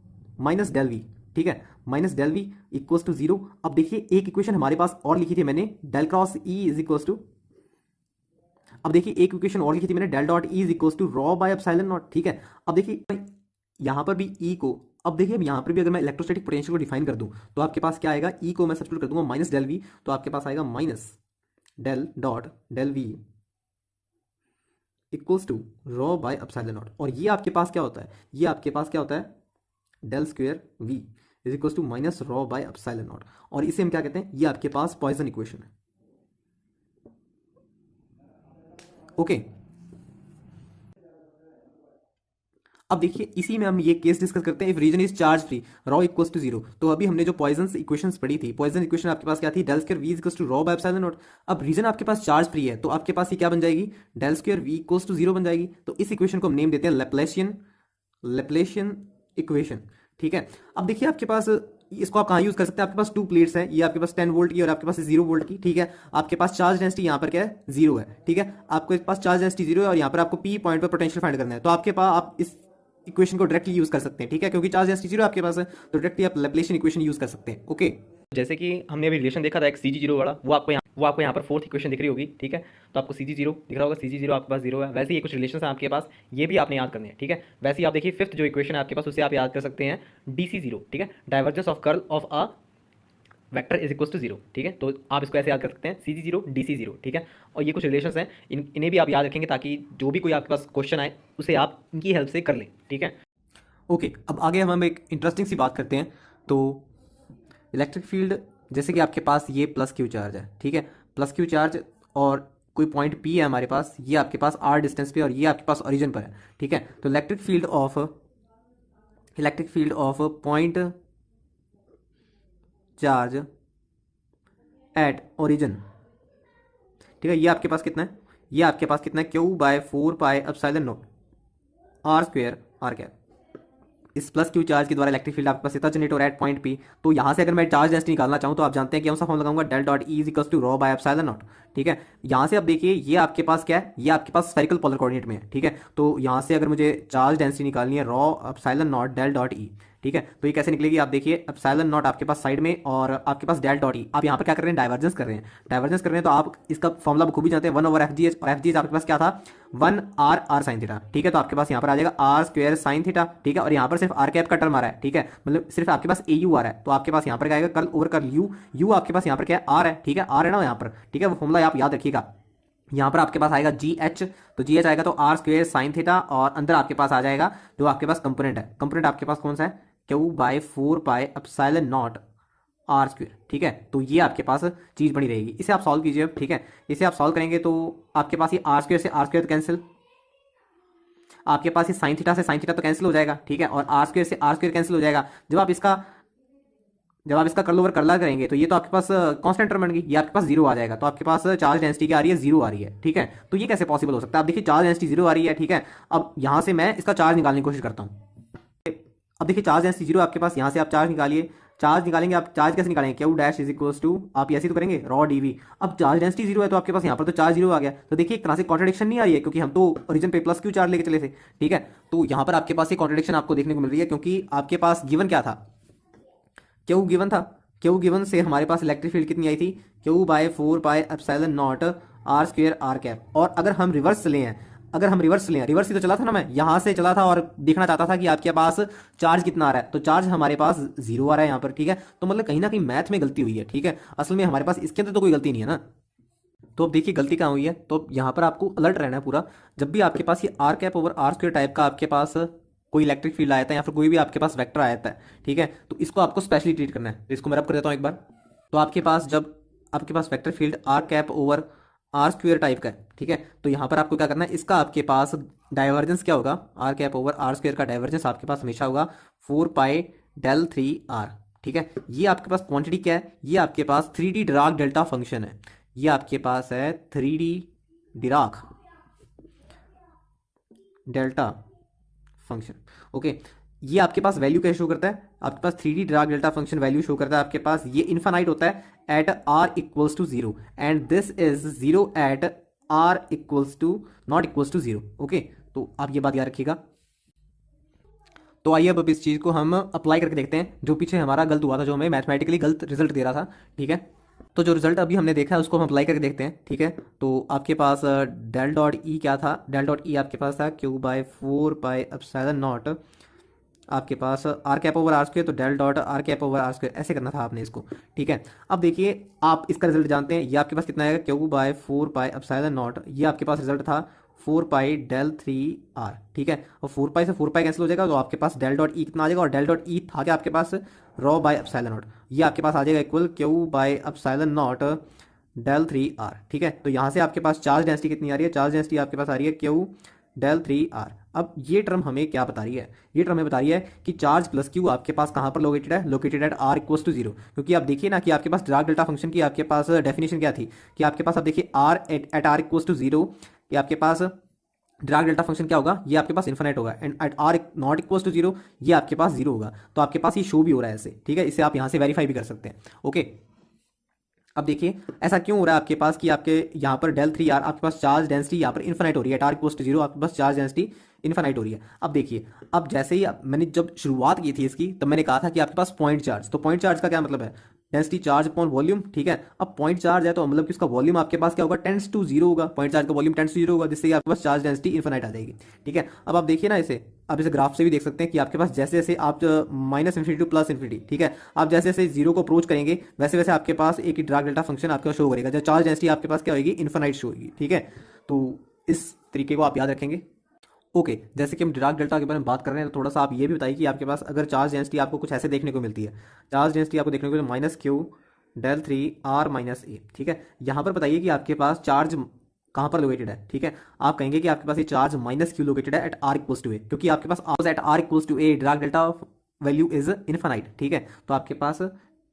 minus del V, ठीक है, minus del V equals to zero. अब देखिए एक इक्वेशन हमारे पास और लिखी थी मैंने, del cross E is equals to, अब देखिए एक इक्वेशन और लिखी थी मैंने, del dot E is equals to rho by epsilon naught, ठीक है। अब देखिए यहां पर भी ई को, अब देखिए यहां पर भी अगर मैं इलेक्ट्रोस्टैटिक पोटेंशियल को डिफाइन कर दूं तो आपके पास क्या आएगा, ई को मैं सब्स्टिट्यूट कर दूंगा माइनस डेल वी, तो आपके पास आएगा minus del dot del V equals to rho by epsilon naught. और ये आपके पास क्या होता है, ये आपके पास क्या होता है, del square V is equals to minus rho by epsilon naught. और इसे हम क्या कहते हैं, ये आपके पास पॉइसन इक्वेशन है, ओके। अब देखिए इसी में हम ये केस डिस्कस करते हैं, if region is charge free rho equals to zero. तो अभी हमने जो पॉइजन इक्वेशंस पढ़ी थी, पॉइजन इक्वेशन आपके पास क्या थी, del square V equals to rho by epsilon naught. अब रीजन आपके पास चार्ज फ्री है तो आपके पास ये क्या बन जाएगी, del square V equals to zero बन जाएगी। तो इस इक्वेशन को हम नेम देते हैं लैप्लेशियन इक्वेशन, ठीक है। अब देखिए आपके पास इसको आप कहाँ यूज कर सकते हैं, आपके पास टू प्लेट्स हैं, ये आपके पास 10 वोल्ट की और आपके पास 0 वोल्ट की, ठीक है। आपके पास चार्ज डेंसिटी यहाँ पर क्या है, जीरो है, ठीक है। आपके पास चार्ज डेंसिटी जीरो है और यहाँ पर आपको पी पॉइंट पर पोटेंशियल फाइंड करना है, तो आपके पास आप इस इक्वेशन को डायरेक्टली यूज कर सकते हैं, ठीक है, क्योंकि चार्ज डेंसिटी जीरो आपके पास है, तो डायरेक्टली आप लैप्लेशियन इक्वेशन यूज कर सकते हैं, ओके। जैसे कि हमने अभी रिलेशन देखा था एक सी जी जीरो वाला, वो आपको यहाँ पर फोर्थ इक्वेशन दिख रही होगी, ठीक है। तो आपको सी जी जीरो दिख रहा होगा, सी जी जीरो आपके पास जीरो है। वैसे ही कुछ रिलेशन है आपके पास, ये भी आपने याद करने हैं, ठीक है। वैसे ही आप देखिए फिफ्थ जो इक्वेशन है आपके पास, उसे आप याद कर सकते हैं डी सी जीरो, ठीक है, divergence of curl of a vector is equal to zero, ठीक है। तो आप इसको ऐसे याद कर सकते हैं, सी G zero D C zero, ठीक है। और ये कुछ रिलेशंस हैं, इन्हें भी आप याद रखेंगे ताकि जो भी कोई आपके पास क्वेश्चन आए उसे आप इनकी हेल्प से कर लें, ठीक है, ओके। अब आगे हम एक इंटरेस्टिंग सी बात करते हैं। तो इलेक्ट्रिक फील्ड, जैसे कि आपके पास ये प्लस क्यू चार्ज है, ठीक है, प्लस क्यू चार्ज और कोई पॉइंट पी है हमारे पास, ये आपके पास आर डिस्टेंस पे और ये आपके पास ओरिजिन पर है, ठीक है। तो electric field of point charge at origin, ठीक है, ये आपके पास कितना है, ये आपके पास कितना है, Q by 4 pi epsilon naught R square R cap. इस प्लस क्यू चार्ज के द्वारा इलेक्ट्रिक फील्ड आपके पास इतना जनरेट हो रहा है पॉइंट पी। तो यहाँ से अगर मैं चार्ज डेंसिटी निकालना चाहूँ तो आप जानते हैं कि कौन सा फॉर्म लगाऊंगा, del dot E is equals to rho by epsilon naught, ठीक है। यहाँ से आप देखिए ये आपके पास क्या है, ये आपके पास स्फेरिकल पोलर कोऑर्डिनेट में है, ठीक है। तो यहाँ से अगर मुझे चार्ज डेंसिटी निकालनी है, rho epsilon naught del dot E, ठीक है। तो ये कैसे निकलेगी, आप देखिए एप्सिलॉन नॉट आपके पास साइड में और आपके पास डेल डॉट ई। आप यहाँ पर क्या कर रहे हैं, डाइवर्जेंस कर रहे हैं, तो आप इसका फॉर्मूला बखूबी जानते हैं, 1 ओवर एफ जी एच, और एफ जी एच आपके पास क्या था, 1 आर आर साइन थीटा, ठीक है। तो आपके पास यहाँ पर आ जाएगा आर स्क्वायर साइन थीटा, ठीक है। और यहाँ पर सिर्फ आर कैप का टर्म आ रहा है, ठीक है, मतलब सिर्फ आपके पास ए यू आ रहा है, तो आपके पास यहाँ पर क्या आएगा, curl over curl you, you आपके पास यहाँ पर क्या है, आर है, ठीक है, आर है ना यहाँ पर, ठीक है। वो फॉर्मूला आप याद रखिएगा। यहाँ पर आपके पास आएगा जी एच, तो जी एच आएगा तो आर स्क्वायर साइन थीटा, और अंदर आपके पास आ जाएगा जो आपके पास कंपोनेंट है, कंपोनेंट आपके पास कौन सा है, Q by 4 pi epsilon naught R square, ठीक है। तो ये आपके पास चीज बनी रहेगी, इसे आप सॉल्व कीजिए अब, ठीक है। इसे आप सॉल्व करेंगे तो आपके पास ये आर स्क्वायर से आर स्क्वायर कैंसिल, आपके पास ये साइन थीटा से साइन थीटा तो कैंसिल हो जाएगा, ठीक है, और आर स्क्वायर से आर स्क्वायर कैंसिल हो जाएगा। जब आप इसका कर्ल ओवर कर्ला करेंगे तो ये तो आपके पास कांस्टेंट टर्म बन गई, ये आपके पास जीरो आ जाएगा, तो आपके पास चार्ज डेंसिटी क्या आ रही है, जीरो आ रही है, ठीक है। तो ये कैसे पॉसिबल हो सकता है, आप देखिए चार्ज डेंसिटी जीरो आ रही है, ठीक है। अब यहाँ से मैं इसका चार्ज निकालने की कोशिश करता हूँ। अब देखिए चार्ज डेंसिटी जीरो आपके पास, यहाँ से आप चार्ज निकालिए, चार्ज निकालेंगे आप, चार्ज कैसे निकालेंगे, Q dash is equals to, आप ऐसे ही तो करेंगे रॉ डीवी। अब चार्ज डेंसिटी जीरो है तो आपके पास यहाँ पर तो चार्ज जीरो आ गया, तो देखिए एक तरह से कॉन्ट्रडिक्शन नहीं आ रही है, क्योंकि हम तो ओरिजिन पे प्लस क्यू चार्ज लेके चले थे, ठीक है। तो यहाँ पर आपके पास ये कॉन्ट्रडिक्शन आपको देखने को मिल रही है, क्योंकि आपके पास गिवन क्या था, क्यू गिवन था, क्यू गिवन से हमारे पास इलेक्ट्रिक फील्ड कितनी आई थी, Q by 4πε0 R square R cap. और अगर हम रिवर्स चले हैं, अगर हम रिवर्स लें, रिवर्स ही तो चला था ना, मैं यहाँ से चला था और देखना चाहता था कि आपके पास चार्ज कितना आ रहा है, तो चार्ज हमारे पास जीरो आ रहा है यहाँ पर, ठीक है। तो मतलब कहीं ना कहीं मैथ में गलती हुई है, ठीक है। असल में हमारे पास इसके अंदर तो कोई गलती नहीं है ना। तो अब देखिए गलती कहाँ हुई है, तो यहाँ पर आपको अलर्ट रहना है पूरा। जब भी आपके पास ये R cap over are square type का आपके पास कोई इलेक्ट्रिक फील्ड आया था या फिर कोई भी आपके पास वेक्टर आया था, ठीक है, तो इसको आपको स्पेशली ट्रीट करना है। तो इसको मैं रब कर देता हूँ एक बार। तो आपके पास जब आपके पास vector field R cap over are square type का है, ठीक है, तो यहाँ पर आपको क्या करना है, इसका आपके पास डाइवर्जेंस क्या होगा, R cap over are square का डाइवर्जेंस आपके पास हमेशा होगा 4π∇3R, ठीक है। ये आपके पास क्वांटिटी क्या है, ये आपके पास 3D डिराक डेल्टा फंक्शन है, ये आपके पास है 3D Dirac delta function, okay. ये आपके पास वैल्यू कैसे शो करता है, आपके पास 3D Dirac delta function value show करता है आपके पास, ये इनफाइनाइट होता है at r equals to 0 and this is 0 at r equals to not equals to 0, okay. तो आप ये बात याद रखिएगा। तो आइए अब इस चीज़ को हम अप्लाई करके देखते हैं, जो पीछे हमारा गलत हुआ था, जो हमें मैथमेटिकली गलत रिजल्ट दे रहा था, ठीक है। तो जो रिजल्ट अभी हमने देखा है उसको हम अप्लाई करके देखते हैं, ठीक है। तो आपके पास डेल डॉट ई क्या था, डेल डॉट ई आपके पास था क्यू बाय 4πε0 आपके पास R cap over are square, तो del dot are cap over are square ऐसे करना था आपने इसको, ठीक है। अब देखिए आप इसका रिजल्ट जानते हैं, ये आपके पास कितना आएगा, क्यू बाय 4πε0, ये आपके पास रिजल्ट था 4π∇3R, ठीक है। और 4π से 4π कैंसिल हो जाएगा, तो आपके पास डेल डॉट ई कितना आ जाएगा, और डेल डॉट ई था क्या आपके पास रॉ बाय एप्सिलॉन नॉट, ये आपके पास आ जाएगा equal Q by epsilon not ∇3R, ठीक है। तो यहाँ से आपके पास चार्ज डेंसिटी कितनी आ रही है, चार्ज डेंसिटी आपके पास आ रही है क्यू ∇3R। अब ये टर्म हमें क्या बता रही है, ये टर्म हमें बता रही है कि चार्ज प्लस क्यू आपके पास कहाँ पर लोकेटेड है, located at r equals to 0। क्योंकि आप देखिए ना कि आपके पास डिराक डेल्टा फंक्शन की आपके पास डेफिनेशन क्या थी, कि आपके पास आप देखिए r at r equals to 0, कि आपके पास डिराक डेल्टा फंक्शन क्या होगा, ये आपके पास इन्फिनिट होगा, and at r not equals to 0 ये आपके पास 0 होगा। तो आपके पास ये शो भी हो रहा है ऐसे, ठीक है, इसे आप यहाँ से वेरीफाई भी कर सकते हैं, ओके। अब देखिए ऐसा क्यों हो रहा है आपके पास कि आपके यहाँ पर ∇3R आपके पास चार्ज डेंसिटी यहाँ पर इन्फिनिट हो रही है, r इक्वल्स टू 0 आपके पास चार्ज डेंसिटी इन्फिनिट हो रही है। अब देखिए, अब जैसे ही मैंने जब शुरुआत की थी इसकी, तब मैंने कहा था कि आपके पास पॉइंट चार्ज, तो पॉइंट चार्ज का क्या मतलब है, डेंसिटी चार्ज अपॉन वॉल्यूम, ठीक है। अब पॉइंट चार्ज है तो मतलब कि उसका वॉल्यूम आपके पास क्या होगा, टेंड्स टू 0 होगा, पॉइंट चार्ज का वॉल्यूम टेंड्स टू 0 होगा, जिससे आपके पास चार्ज डेंसिटी इन्फिनिट आ जाएगी, ठीक है। अब आप देखिए ना इसे, आप इसे ग्राफ से भी देख सकते हैं कि आपके पास जैसे जैसे आप minus infinity two plus infinity, ठीक है, आप जैसे जैसे 0 को अप्रोच करेंगे वैसे वैसे आपके पास एक ही डिराक डेल्टा फंक्शन आपका शो करेगा, जो चार्ज डेंसिटी आपके पास क्या होगी, इन्फिनिट शो होगी, ठीक है। तो इस तरीके को आप याद रखेंगे, ओके। जैसे कि हम डिराक डेल्टा के बारे में बात कर रहे हैं, तो थोड़ा सा आप ये भी बताइए कि आपके पास अगर चार्ज डेंसिटी आपको कुछ ऐसे देखने को मिलती है, चार्ज डेंसिटी आपको देखने को मिलती है minus Q ∇3R minus A, ठीक है। यहाँ पर बताइए कि आपके पास चार्ज कहाँ पर लोकेटेड है, ठीक है। आप कहेंगे कि आपके पास ये चार्ज माइनस क्यू लोकेटेड है at r equals to A, क्योंकि आपके पास at r equals to A Dirac delta value is infinite, ठीक है। तो आपके पास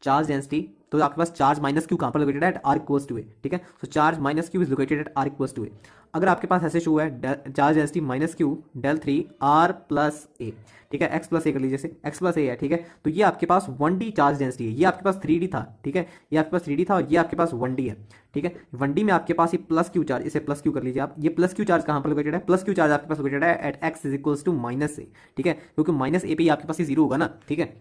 चार्ज डेंसिटी, तो आपके पास चार्ज माइनस क्यू कहाँ पर लोकेटेड है, at r equals to A, ठीक है। So charge minus Q is located at r equals to A. अगर आपके पास ऐसे शो है charge density minus Q ∇3R plus A, ठीक है, x प्लस ए कर लीजिए, जैसे x प्लस ए है, ठीक है। तो ये आपके पास 1D चार्ज डेंसिटी है, ये आपके पास 3D था, ठीक है, ये आपके पास 3D था और ये आपके पास 1D है, ठीक है। 1D में आपके पास ये प्लस क्यू चार्ज, इसे प्लस क्यू कर लीजिए आप, ये प्लस क्यू चार्ज कहाँ पर लोकेटेड है, प्लस क्यू चार्ज आपके पास लोकेटेड है at x is equals to minus A, ठीक है, क्योंकि माइनस ए पे आपके पास ये 0 होगा ना, ठीक है।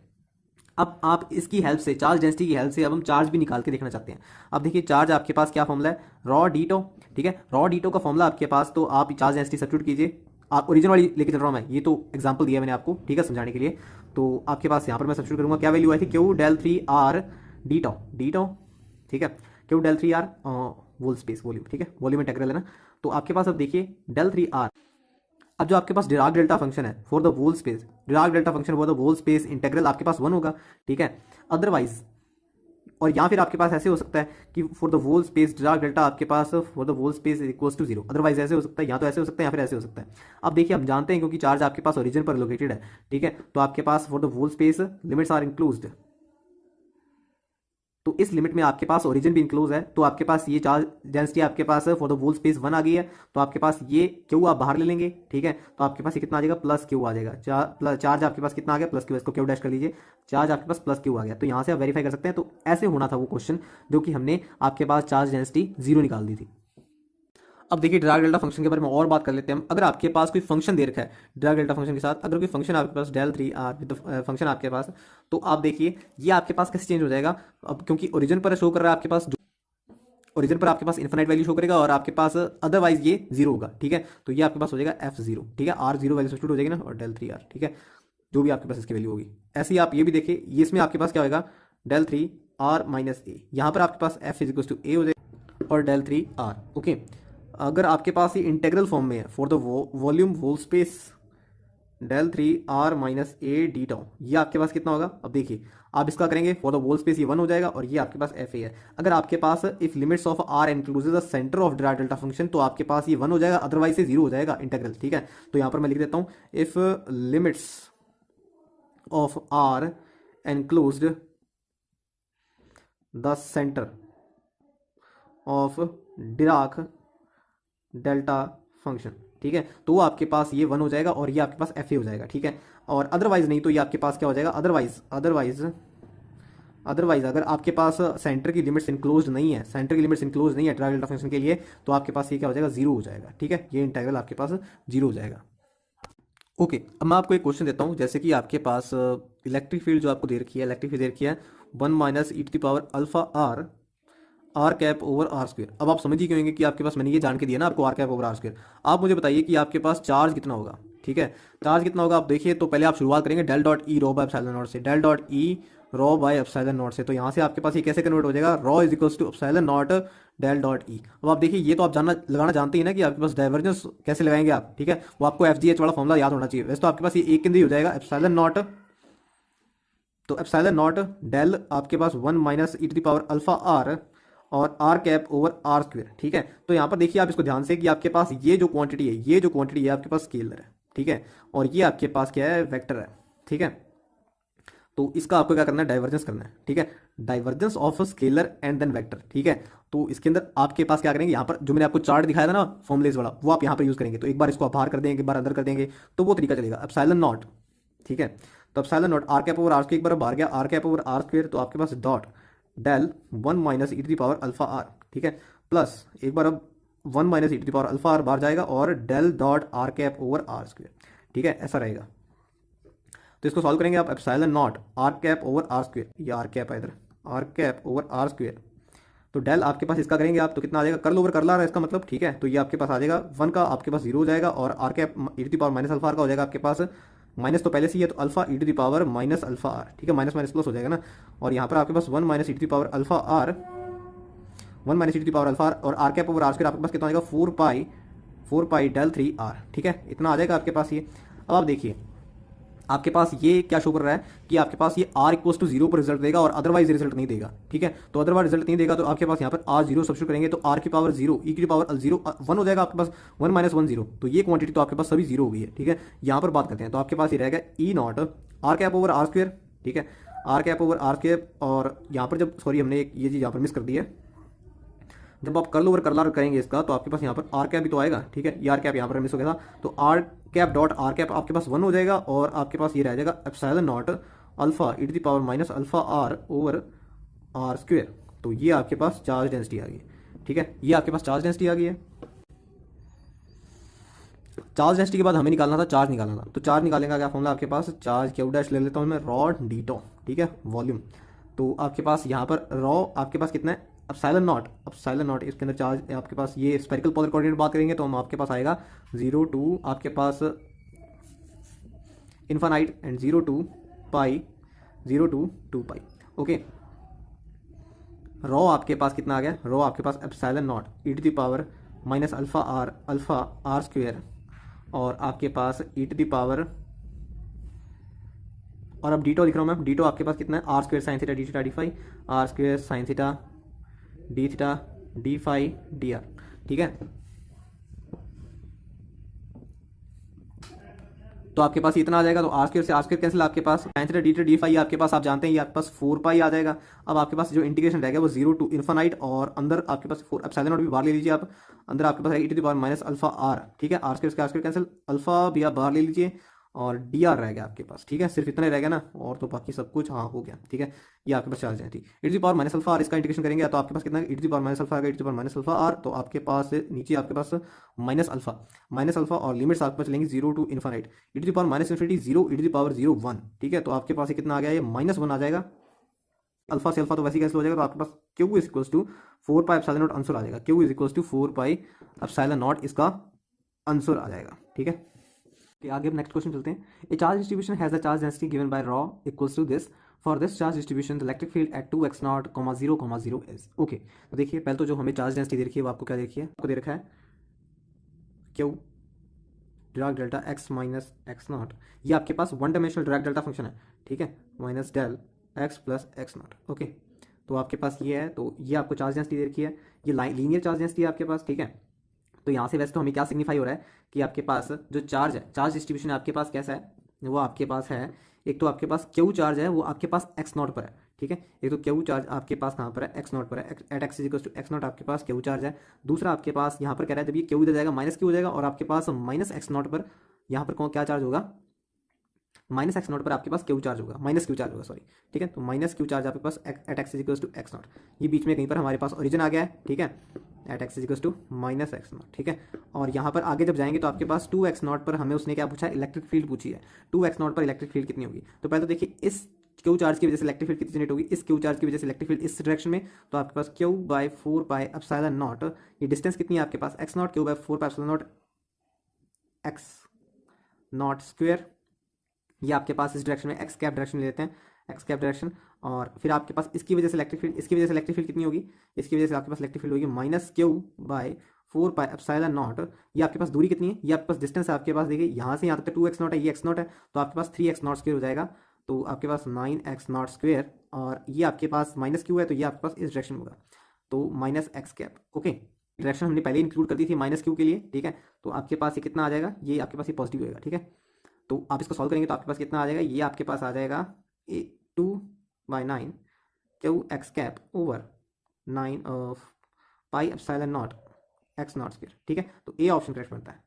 अब आप इसकी हेल्प से, चार्ज डेंसिटी की हेल्प से अब हम चार्ज भी निकाल के देखना चाहते हैं। अब देखिए चार्ज आपके पास क्या फॉर्मूला है, रॉ डीटो, ठीक है, रॉ डीटो का फॉर्मूला आपके पास, तो आप चार्ज डेंसिटी सब्स्टिट्यूट कीजिए, आप ओरिजिनल वाली लेके चल रहा हूँ मैं, ये तो एग्जांपल दिया मैंने आपको, ठीक है, समझाने के लिए। तो आपके पास यहाँ पर मैं सब्स्टिट्यूट करूँगा, क्या वैल्यू आई थी, क्यू ∇3R डीटो, डीटो, ठीक है, क्यू ∇3R वोल स्पेस वॉल्यूम, ठीक है, वॉल्यूम इंटीग्रल है ना। तो आपके पास अब देखिए ∇3R, अब जो आपके पास डिराक डेल्टा फंक्शन है for the whole space, Dirac delta function for the whole space integral आपके पास 1 होगा, ठीक है। अदरवाइज, और या फिर आपके पास ऐसे हो सकता है कि for the whole space Dirac delta आपके पास for the whole space is equals to 0, otherwise ऐसे हो सकता है, या तो ऐसे हो सकता है या फिर ऐसे हो सकता है। अब देखिए हम जानते हैं क्योंकि चार्ज आपके पास ओरिजिन पर लोकेटेड है, ठीक है, तो आपके पास for the whole space limits are included, तो तो इस लिमिट में आपके पास ओरिजिन भी इंक्लोज है, तो आपके पास ये चार्ज डेंसिटी आपके पास फॉर द वोल स्पेस 1 आ गई है। तो आपके पास ये क्यू आप बाहर ले लेंगे, ठीक है, तो आपके पास ये कितना आ जाएगा, प्लस क्यू आ जाएगा। चार्ज आपके पास कितना आ गया, प्लस क्यू, इसको क्यू डैश कर लीजिए, चार्ज आपके पास प्लस क्यू आ गया। तो यहाँ से आप वेरीफाई कर सकते हैं। तो ऐसे होना था वो क्वेश्चन जो कि हमने आपके पास चार्ज डेंसिटी 0 निकाल दी थी। अब देखिए डिराक डेल्टा फंक्शन के बारे में और बात कर लेते हैं हम। अगर आपके पास कोई फंक्शन दे रखा है डिराक डेल्टा फंक्शन के साथ, अगर कोई फंक्शन आपके पास del 3 r विद फंक्शन आपके पास, तो आप देखिए ये आपके पास कैसे चेंज हो जाएगा। अब क्योंकि ओरिजिन पर शो कर रहा है आपके पास, ओरिजिन पर आपके पास इन्फिनाइट वैल्यू शो करेगा और आपके पास अदरवाइज ये 0 होगा, ठीक है। तो ये आपके पास हो जाएगा f0, ठीक है, r0 वैल्यू सब्स्टिट्यूट हो जाएगी ना, और del 3 r, ठीक है, जो भी आपके पास इसकी वैल्यू होगी। ऐसे ही आप ये भी देखिए, ये इसमें आपके पास क्या होगा, del 3 r माइनस ए, यहाँ पर आपके पास f इज इक्वल टू ए हो जाएगा और del 3 r, ओके। अगर आपके पास ये इंटेग्रल फॉर्म में है for the volume whole space del 3 r minus A D tau, ये आपके पास कितना होगा। अब देखिए आप इसका करेंगे फॉर द वोल स्पेस, ये 1 हो जाएगा और ये आपके पास एफ ए है। अगर आपके पास if limits of r included the centre of Dirac delta function, तो आपके पास ये 1 हो जाएगा, अदरवाइज से 0 हो जाएगा इंटेग्रल, ठीक है। तो यहाँ पर मैं लिख देता हूँ, if limits of r enclosed the centre of Dirac delta function, ठीक है, तो आपके पास ये 1 हो जाएगा और ये आपके पास एफ ए हो जाएगा, ठीक है। और अदरवाइज नहीं तो ये आपके पास क्या हो जाएगा, अदरवाइज अगर आपके पास सेंटर की लिमिट्स इंक्लोज नहीं है, सेंटर की लिमिट्स इंक्लोज नहीं है डिराक डेल्टा फंक्शन के लिए, तो आपके पास ये क्या हो जाएगा, 0 हो जाएगा, ठीक है, ये इंटीग्रल आपके पास 0 हो जाएगा। ओके, अब मैं आपको एक क्वेश्चन देता हूँ, जैसे कि आपके पास इलेक्ट्रिक फील्ड जो आपको दे रखी है, इलेक्ट्रिक फील्ड दे रखी है 1 minus E to the power alpha R, R cap over are square. अब आप समझ ही क्यों होंगे कि आपके पास मैंने ये जान के दिया ना आपको R cap over are square. आप मुझे बताइए कि आपके पास चार्ज कितना होगा, ठीक है, चार्ज कितना होगा। आप देखिए तो पहले आप शुरुआत करेंगे del dot E rho by epsilon naught से, del dot E rho by epsilon naught से। तो यहाँ से आपके पास ये कैसे कन्वर्ट हो जाएगा, rho is equals to epsilon naught del dot E. अब आप देखिए ये तो आप लगाना जानते हैं ना कि आपके पास डाइवर्जेंस कैसे लगाएंगे आप, ठीक है, वो आपको एफ वाला फॉर्मुला याद होना चाहिए। वैसे तो आपके पास ये एक केंद्र ही हो जाएगा एप्सिलॉन नॉट, तो एप्सिलॉन नॉट डेल आपके पास 1 minus E to the power alpha R और are cap over are square, ठीक है। तो यहाँ पर देखिए आप इसको ध्यान से कि आपके पास ये जो क्वांटिटी है, ये जो क्वांटिटी है आपके पास स्केलर है, ठीक है, और ये आपके पास क्या है, वेक्टर है, ठीक है। तो इसका आपको क्या करना है, डाइवर्जेंस करना है, ठीक है, divergence of scalar and then vector, ठीक है। तो इसके अंदर आपके पास क्या करेंगे, यहाँ पर जो मैंने आपको चार्ट दिखाया था ना फॉर्मुलेज वाला, वो आप यहाँ पर यूज करेंगे। तो एक बार इसको आप बाहर कर देंगे, एक बार अंदर कर देंगे, तो वो तरीका चलेगा। एप्सिलॉन नॉट, ठीक है, तो epsilon naught R cap over are square, एक बार बाहर गया R cap over are square, तो आपके पास dot del 1 minus E to the power alpha are, ठीक है, प्लस एक बार अब 1 minus E to the power alpha R बाहर जाएगा और del dot are cap over are square, ठीक है, ऐसा रहेगा। तो इसको सॉल्व करेंगे आप, epsilon naught R cap over are square, ये आर कैप है इधर, R cap over are square, तो डेल आपके पास इसका करेंगे आप तो कितना आ जाएगा, कर लो ओवर कर ला रहा है इसका मतलब, ठीक है। तो ये आपके पास आ जाएगा 1 का आपके पास 0 हो जाएगा और are cap E to the power minus alpha R का हो जाएगा आपके पास, माइनस तो पहले से ही है, तो alpha E to the power minus alpha are, ठीक है, माइनस माइनस प्लस हो जाएगा ना। और यहाँ पर आपके पास 1 minus E to the power alpha R, 1 minus E to the power alpha R और are cap over are square आपके पास कितना आ जाएगा, 4 पाई डेल 3 आर, ठीक है, इतना आ जाएगा आपके पास ये। अब आप देखिए आपके पास ये क्या शो कर रहा है कि आपके पास ये r इक्वल्स टू 0 पर रिजल्ट देगा और अदरवाइज रिजल्ट नहीं देगा, ठीक है। तो अदरवाइज रिजल्ट नहीं देगा तो आपके पास यहाँ पर r 0 सब्स्टिट्यूट करेंगे तो r की पावर 0 e की पावर 0 1 हो जाएगा आपके पास, 1 माइनस 1 0, तो ये क्वांटिटी तो आपके पास सभी 0 हो गई है, ठीक है। यहाँ पर बात करते हैं तो आपके पास ये रहेगा E naught R cap over are square, ठीक है, R cap over are square. और यहाँ पर जब सॉरी हमने ये चीज़ यहाँ पर मिस कर दी है, जब आप कर्ल ओवर कर्ल करेंगे इसका तो आपके पास यहाँ पर आर कैप भी तो आएगा, ठीक है, ये आर कैप यहाँ पर मिस हो गया था, तो r cap dot are cap आपके पास 1 हो जाएगा और आपके पास ये रह जाएगा epsilon naught alpha E to the power minus alpha r over are square. तो ये आपके पास चार्ज डेंसिटी आ गई, ठीक है, ये आपके पास चार्ज डेंसिटी आ गई है। चार्ज डेंसिटी के बाद हमें निकालना था, चार्ज निकालना था, तो चार्ज निकालने का क्या फॉर्मूला आपके पास, चार्ज क्यू डैश ले लेता हूँ मैं, रॉ डी टो, ठीक है, वॉल्यूम। तो आपके पास यहाँ पर रॉ आपके पास कितना है, एप्सिलॉन नॉट इसके अंदर चार्ज आपके पास ये स्फेरिकल पोलर कोऑर्डिनेट बात करेंगे तो हम आपके पास आएगा 0 टू आपके पास infinite and 0 to pi 0 to 2 pi, okay. Rho आपके पास कितना आ गया, रॉ आपके पास epsilon naught E to the power minus alpha R square और आपके पास ई टू द पावर, और अब डीटो लिख रहा हूँ मैं, डीटो आपके पास कितना है, R square sine theta D theta D phi, R square sine theta D theta D phi D R, ठीक है। तो आपके पास इतना आ जाएगा, तो आर स्क्वायर से आर स्क्वायर कैंसिल, आपके पास sine theta D theta D phi आपके पास आप जानते हैं ये आपके पास 4 पाई आ जाएगा। अब आपके पास जो इंटीग्रेशन रहेगा वो 0 टू इन्फानाइट, और अंदर आपके पास 4 एप्सिलॉन नॉट भी बाहर ले लीजिए आप, अंदर आपके पास e to the power minus alpha are, ठीक है, आर स्क्वायर कैंसिल, अल्फा भी आप बाहर ले लीजिए और डी आर रहेगा आपके पास, ठीक है, सिर्फ इतना ही रहेगा ना, और तो बाकी सब कुछ हाँ हो गया, ठीक है। ये आपके पास चार्ज है, ठीक, e to the power minus alpha r इसका इंटीग्रेशन करेंगे तो आपके पास कितना e to the power minus alpha आएगा, e to the power minus alpha r, तो आपके पास नीचे आपके पास माइनस अल्फा और लिमिट्स आपके पास चलेंगी 0 to infinite, e to the power minus infinity 0 e to the power 0 1, ठीक है। तो आपके पास ये कितना आ गया, ये -1 आ जाएगा, अल्फा से अल्फा तो वैसे ही कैंसिल हो जाएगा, तो आपके पास Q is equals to 4 pi epsilon naught answer आ जाएगा, Q is equals to 4 pi epsilon naught इसका आंसर आ जाएगा, ठीक है। आगे अब नेक्स्ट क्वेश्चन चलते हैं। A charge distribution has the charge density given by rho equals to this, for this charge distribution the electric field at 2x0, 0,0 is okay. तो देखिए पहले तो जो हमें चार्ज डेंसिटी दे रखी है वो आपको क्या दे रखी है, आपको दे रखा है Q Dirac delta x minus x naught, ये आपके पास one dimensional Dirac delta function है, ठीक है, minus del x plus X naught, okay. तो आपके पास ये है, तो ये आपको चार्ज डेंसिटी दे रखी है, ये लीनियर चार्ज डेंसिटी है आपके पास, ठीक है। तो यहाँ से वैसे तो हमें क्या सिग्निफाई हो रहा है कि आपके पास जो चार्ज है, चार्ज डिस्ट्रीब्यूशन आपके पास कैसा है, वो आपके पास है, एक तो आपके पास क्यू चार्ज है वो आपके पास एक्स नॉट पर है, ठीक है, एक तो क्यू चार्ज आपके पास कहाँ पर है, एक्स नॉट पर है, at x equals to x naught आपके पास क्यू चार्ज है। दूसरा आपके पास यहाँ पर कह रहा है जब ये क्यू इधर जाएगा माइनस क्यू हो जाएगा, और आपके पास माइनस एक्स नॉट पर यहाँ पर कौन क्या चार्ज होगा, माइनस एक्स नॉट पर आपके पास क्यू चार्ज होगा, माइनस क्यू चार्ज होगा सॉरी, ठीक है। तो माइनस क्यू चार्ज आपके पास at x equals to x naught, ये बीच में कहीं पर हमारे पास ओरिजिन आ गया है, ठीक है, at x equals to minus x naught, ठीक है। और यहाँ पर आगे जब जाएंगे तो आपके पास 2x नॉट पर हमें उसने क्या पूछा है, इलेक्ट्रिक फील्ड पूछी है, 2x नॉट पर इलेक्ट्रिक फील्ड कितनी होगी। तो पहले तो देखिए इस क्यू चार्ज की वजह से इलेक्ट्रिक फील्ड कितनी जनरेट होगी, इस क्यू चार्ज की वजह से इलेक्ट्रिक फील्ड इस डायरेक्शन में, तो आपके पास Q by 4 pi epsilon naught, ये डिस्टेंस कितनी है आपके पास X naught, Q by 4 pi epsilon naught X naught square, ये आपके पास इस डायरेक्शन में एक्स कैप डायरेक्शन ले लेते हैं, एक्स कैप डायरेक्शन, और फिर आपके पास इसकी वजह से इलेक्ट्रिक फील्ड, इसकी वजह से इलेक्ट्रिक फील्ड कितनी होगी, इसकी वजह से आपके पास इलेक्ट्रिक फील्ड होगी minus q by 4 pi epsilon naught, ये आपके पास दूरी कितनी है, ये आपके पास डिस्टेंस है आपके पास, देखिए यहाँ से यहाँ तक 2x नॉट है, ये x नॉट है, तो आपके पास 3x नॉट स्क्वायर हो जाएगा, तो आपके पास 9x नॉट स्क्वायर, और ये आपके पास माइनस क्यू है, तो ये आपके पास इस डायरेक्शन में होगा, तो minus x cap, okay. Direction हमने पहले इंक्लूड कर दी थी माइनस क्यू के लिए, ठीक है। तो आपके पास ये कितना आ जाएगा, ये आपके पास ये पॉजिटिव होएगा, ठीक है। तो आप इसको सॉल्व करेंगे तो आपके पास कितना आ जाएगा, ये आपके पास आ जाएगा 2/9 क्यू एक्स कैप ओवर 9 पाई epsilon naught X naught square, ठीक है। तो ए ऑप्शन करेक्ट बनता है,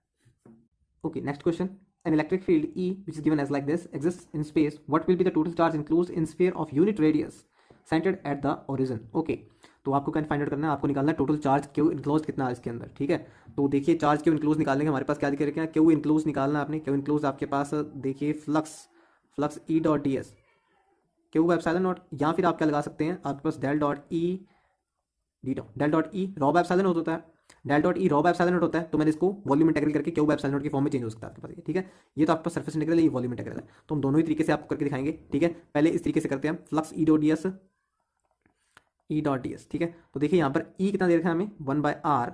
okay. Next question, an electric field E which is given as like this exists in space, what will be the total charge enclosed in sphere of unit radius centered at the origin, okay। तो आपको क्या find out करना है, आपको निकालना है total charge Q enclose कितना है इसके अंदर, ठीक है। तो देखिए चार्ज क्यू इनक्लोज निकालने के हमारे पास क्या दिखे रखे हैं, क्यू इनक्लोज निकालना है आपने, क्यू इनक्लोज आपके पास देखिए flux E dot D S Q epsilon naught, या फिर आप क्या लगा सकते हैं, आपके पास del dot E D dot, del dot E rho by epsilon होता है, del dot E rho by epsilon naught होता है, तो मैंने इसको वॉल्यूम इंटीग्रल करके क्यू बाय एप्सिलॉन नॉट की फॉर्म में चेंज हो सकता है आपके पास, ठीक है। ये तो आपके पास सरफेस इंटीग्रल है, ये वॉल्यूम इंटीग्रल है, तो हम दोनों ही तरीके से आपको करके दिखाएंगे, ठीक है। पहले इस तरीके से करते हैं, flux E dot D S, ई डॉट डी एस, ठीक है। तो देखिए यहाँ पर ई कितना दे रखा है हमें, 1/r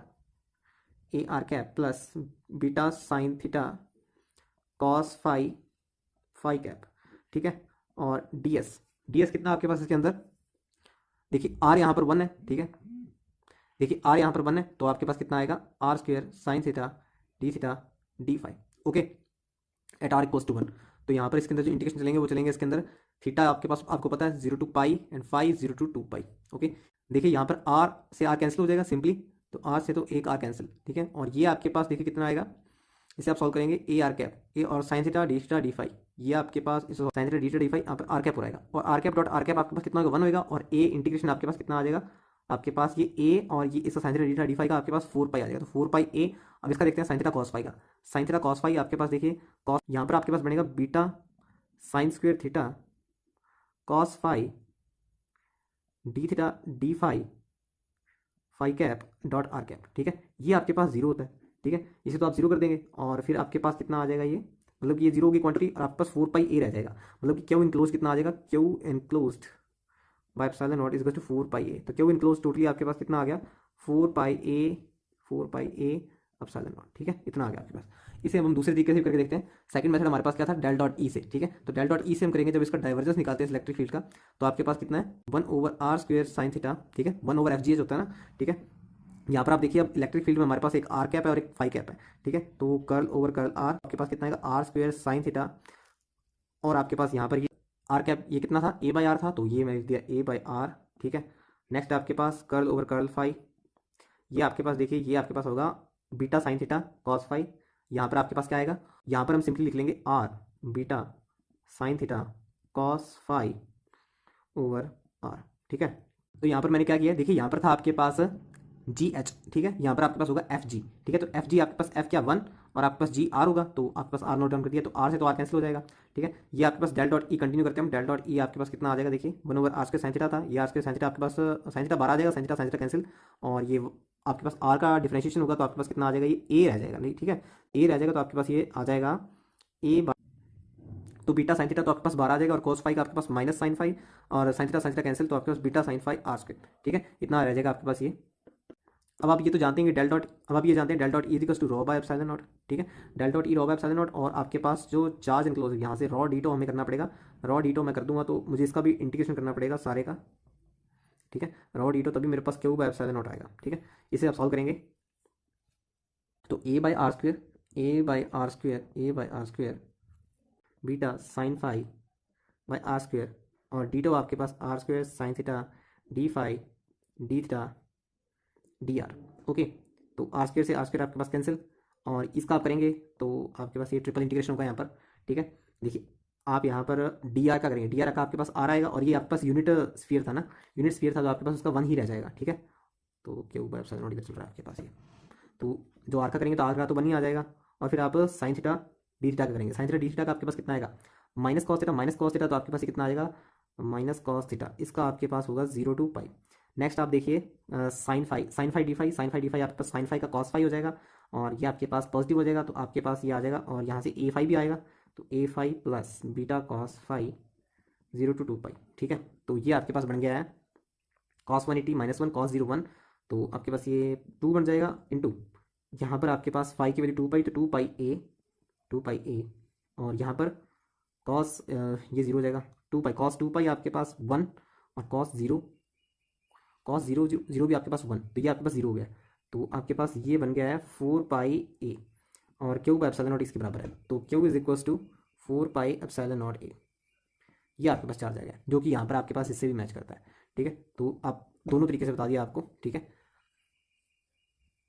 a r cap plus beta sine theta cos phi cap, ठीक है। और डी एस कितना आपके पास इसके अंदर, देखिए आर यहाँ पर 1 है, ठीक है, देखिए आर यहाँ पर 1 है, तो आपके पास कितना आएगा r square sine theta D phi, okay, at r equals to 1। तो यहाँ पर इसके अंदर जो इंटीग्रेशन चलेंगे वो चलेंगे इसके अंदर, थीटा आपके पास आपको पता है 0 to pi and phi 0 to 2 pi, okay. देखिए यहाँ पर आर से आर कैंसिल हो जाएगा सिंपली, तो आर से तो एक आर कैंसिल, ठीक है। और ये आपके पास देखिए कितना आएगा, इसे आप सॉल्व करेंगे ए आर कैप, ए और साइन थीटा डी फाई, ये आपके पास इस साइन थीटा डी फाई यहाँ पर आर कैप हो जाएगा, और are cap dot are cap आपके पास कितना होगा 1 होगा, और ए इंटीग्रेशन आपके पास कितना आ जाएगा, आपके पास ये ए और ये इसका साइन थीटा डी फाई का आपके पास 4 पाई आ जाएगा, तो 4 पाई ए। अब इसका देखते हैं साइन थीटा कॉस फाई का, साइन थीटा कॉस फाई आपके पास देखिए कॉस, यहाँ पर आपके पास बनेगा beta sine square theta cos phi D theta D phi cap dot are cap, ठीक है। ये आपके पास 0 होता है, ठीक है, इसे तो आप 0 कर देंगे, और फिर आपके पास कितना आ जाएगा, ये मतलब कि ये 0 की क्वांटिटी, और आपके पास 4 पाई ए रह जाएगा, मतलब कि क्यू इनक्लोज कितना आ जाएगा, q enclosed by epsilon naught is equal to 4 pi a. तो क्यू इनक्लोज टोटली आपके पास कितना आ गया, 4 पाई ए एप्सिलॉन नॉट, ठीक है, इतना आ गया आपके पास। इसे हम दूसरे तरीके से करके देखते हैं। सेकंड मेथड हमारे पास क्या था, डेल डॉट ई से, ठीक है। तो डेल डॉट ई से हम करेंगे जब इसका डाइवर्जेंस निकालते हैं इलेक्ट्रिक फील्ड का, तो आपके पास कितना है 1/r स्क्वायर साइन थीटा, ठीक है, 1/f जी एच होता है ना, ठीक है, यहाँ पर आप देखिए अब इलेक्ट्रिक फील्ड में हमारे पास एक आर कैप है और एक फाई कैप है, ठीक है। तो कर्ल ओवर कर्ल आर आपके पास कितना आएगा, आर स्क्वेयर साइन थीटा, और आपके पास यहाँ पर ये आर कैप ये कितना था, ए बाई आर था, तो ये मैंने लिख दिया ए बाई आर, ठीक है। नेक्स्ट आपके पास कर्ल ओवर कर्ल फाई, ये आपके पास देखिए ये आपके पास होगा beta sine theta cos phi. यहाँ पर आपके पास क्या आएगा, यहाँ पर हम सिंपली लिख लेंगे r beta sine theta cos phi over r, ठीक है। तो यहाँ पर मैंने क्या किया, देखिए यहाँ पर था आपके पास जी एच, ठीक है। यहाँ पर आपके पास होगा एफ जी, ठीक है। तो एफ जी आपके पास एफ क्या 1 और आपके पास जी आर होगा, तो आपके पास आर नोट डाउन कर दिया, तो आर से तो आर कैंसिल हो जाएगा, ठीक है। ये आपके पास डेल डॉट ई कंटिन्यू करते हैं हम, डेल डॉट ई आपके पास कितना आ जाएगा, देखिए 1 over are square sine theta था, ये आर स्क्वायर साइन थीटा आपके पास साइन थीटा 12 आ जाएगा, साइन थीटा कैंसिल, और ये आपके पास आर का डिफरेंशिएशन होगा तो आपके पास कितना आ जाएगा, ये ए रह जाएगा, नहीं ठीक है, ए रह जाएगा, तो आपके पास ये आ जाएगा ए, तो बीटा साइन थीटा तो आपके पास 12 आ जाएगा, और कोस फाई का आपके पास माइनस साइन फाई, और साइन थीटा कैंसिल, तो आपके पास beta sine phi R square, ठीक है, इतना रह जाएगा आपके पास ये। अब आप ये तो जानते हैं कि डेल डॉट, अब आप ये जानते हैं del dot e equals to rho by epsilon naught, ठीक है। Del dot E rho by epsilon naught, और आपके पास जो चार्ज इनक्लोज है यहाँ से रॉ डीटो हमें करना पड़ेगा, रॉ डीटो मैं कर दूंगा तो मुझे इसका भी इंटीग्रेशन करना पड़ेगा सारे का, ठीक है। रॉ डीटो तभी मेरे पास क्यू बाय एप्सिलॉन नॉट आएगा, ठीक है। इसे आप सॉल्व करेंगे तो A by R square, A by R square, A by R square beta sine phi by R square, और डीटो आपके पास R square sine theta D phi D theta D R, okay. तो R square से R square आपके पास cancel, और इसका आप करेंगे तो आपके पास ये ट्रिपल इंटीग्रेशन होगा यहाँ पर, ठीक है। देखिए आप यहाँ पर डी आर का करेंगे, डी आर का आपके पास आर आएगा, और ये आपके पास यूनिट स्फीयर था ना, यूनिट स्फीयर था तो आपके पास उसका 1 ही रह जाएगा, ठीक है। तो क्यों बाय एप्सिलॉन नॉट चल रहा है आपके पास ये, तो जो आर का करेंगे तो आर का तो 1 ही आ जाएगा, और फिर आप साइन थीटा डी थीटा का करेंगे, साइन थीटा डी थीटा का आपके पास कितना आएगा, माइनस कॉस थीटा तो आपके पास कितना आ जाएगा, माइनस कॉस थीटा, इसका आपके पास होगा 0 टू पाई। नेक्स्ट आप देखिए sine phi, sine phi D phi आपके पास साइन फाई का कॉस फाई हो जाएगा, और ये आपके पास पॉजिटिव हो जाएगा, तो आपके पास ये आ जाएगा, और यहाँ से ए फाई भी आएगा, तो A phi plus beta cos phi 0 to 2 pi, ठीक है। तो ये आपके पास बन गया है कॉस 180 -1 कॉस 0 1, तो आपके पास ये 2 बन जाएगा इंटू, यहाँ पर आपके पास फाई की वैल्यू 2 पाई, तो 2 पाई ए, और यहाँ पर कॉस ये 0 हो जाएगा, 2 पाई कॉस 2 पाई आपके पास 1, और कॉस 0 0 भी आपके पास 1, तो ये आपके पास 0 हो गया, तो आपके पास ये बन गया है 4 पाई ए, और क्यू बाई एप्सिलॉन नॉट इसके बराबर है, तो q is equals to 4 pi epsilon naught a, ये आपके पास चार्ज आ गया, जो कि यहाँ पर आपके पास इससे भी मैच करता है, ठीक है। तो आप दोनों तरीके से बता दिया आपको, ठीक है।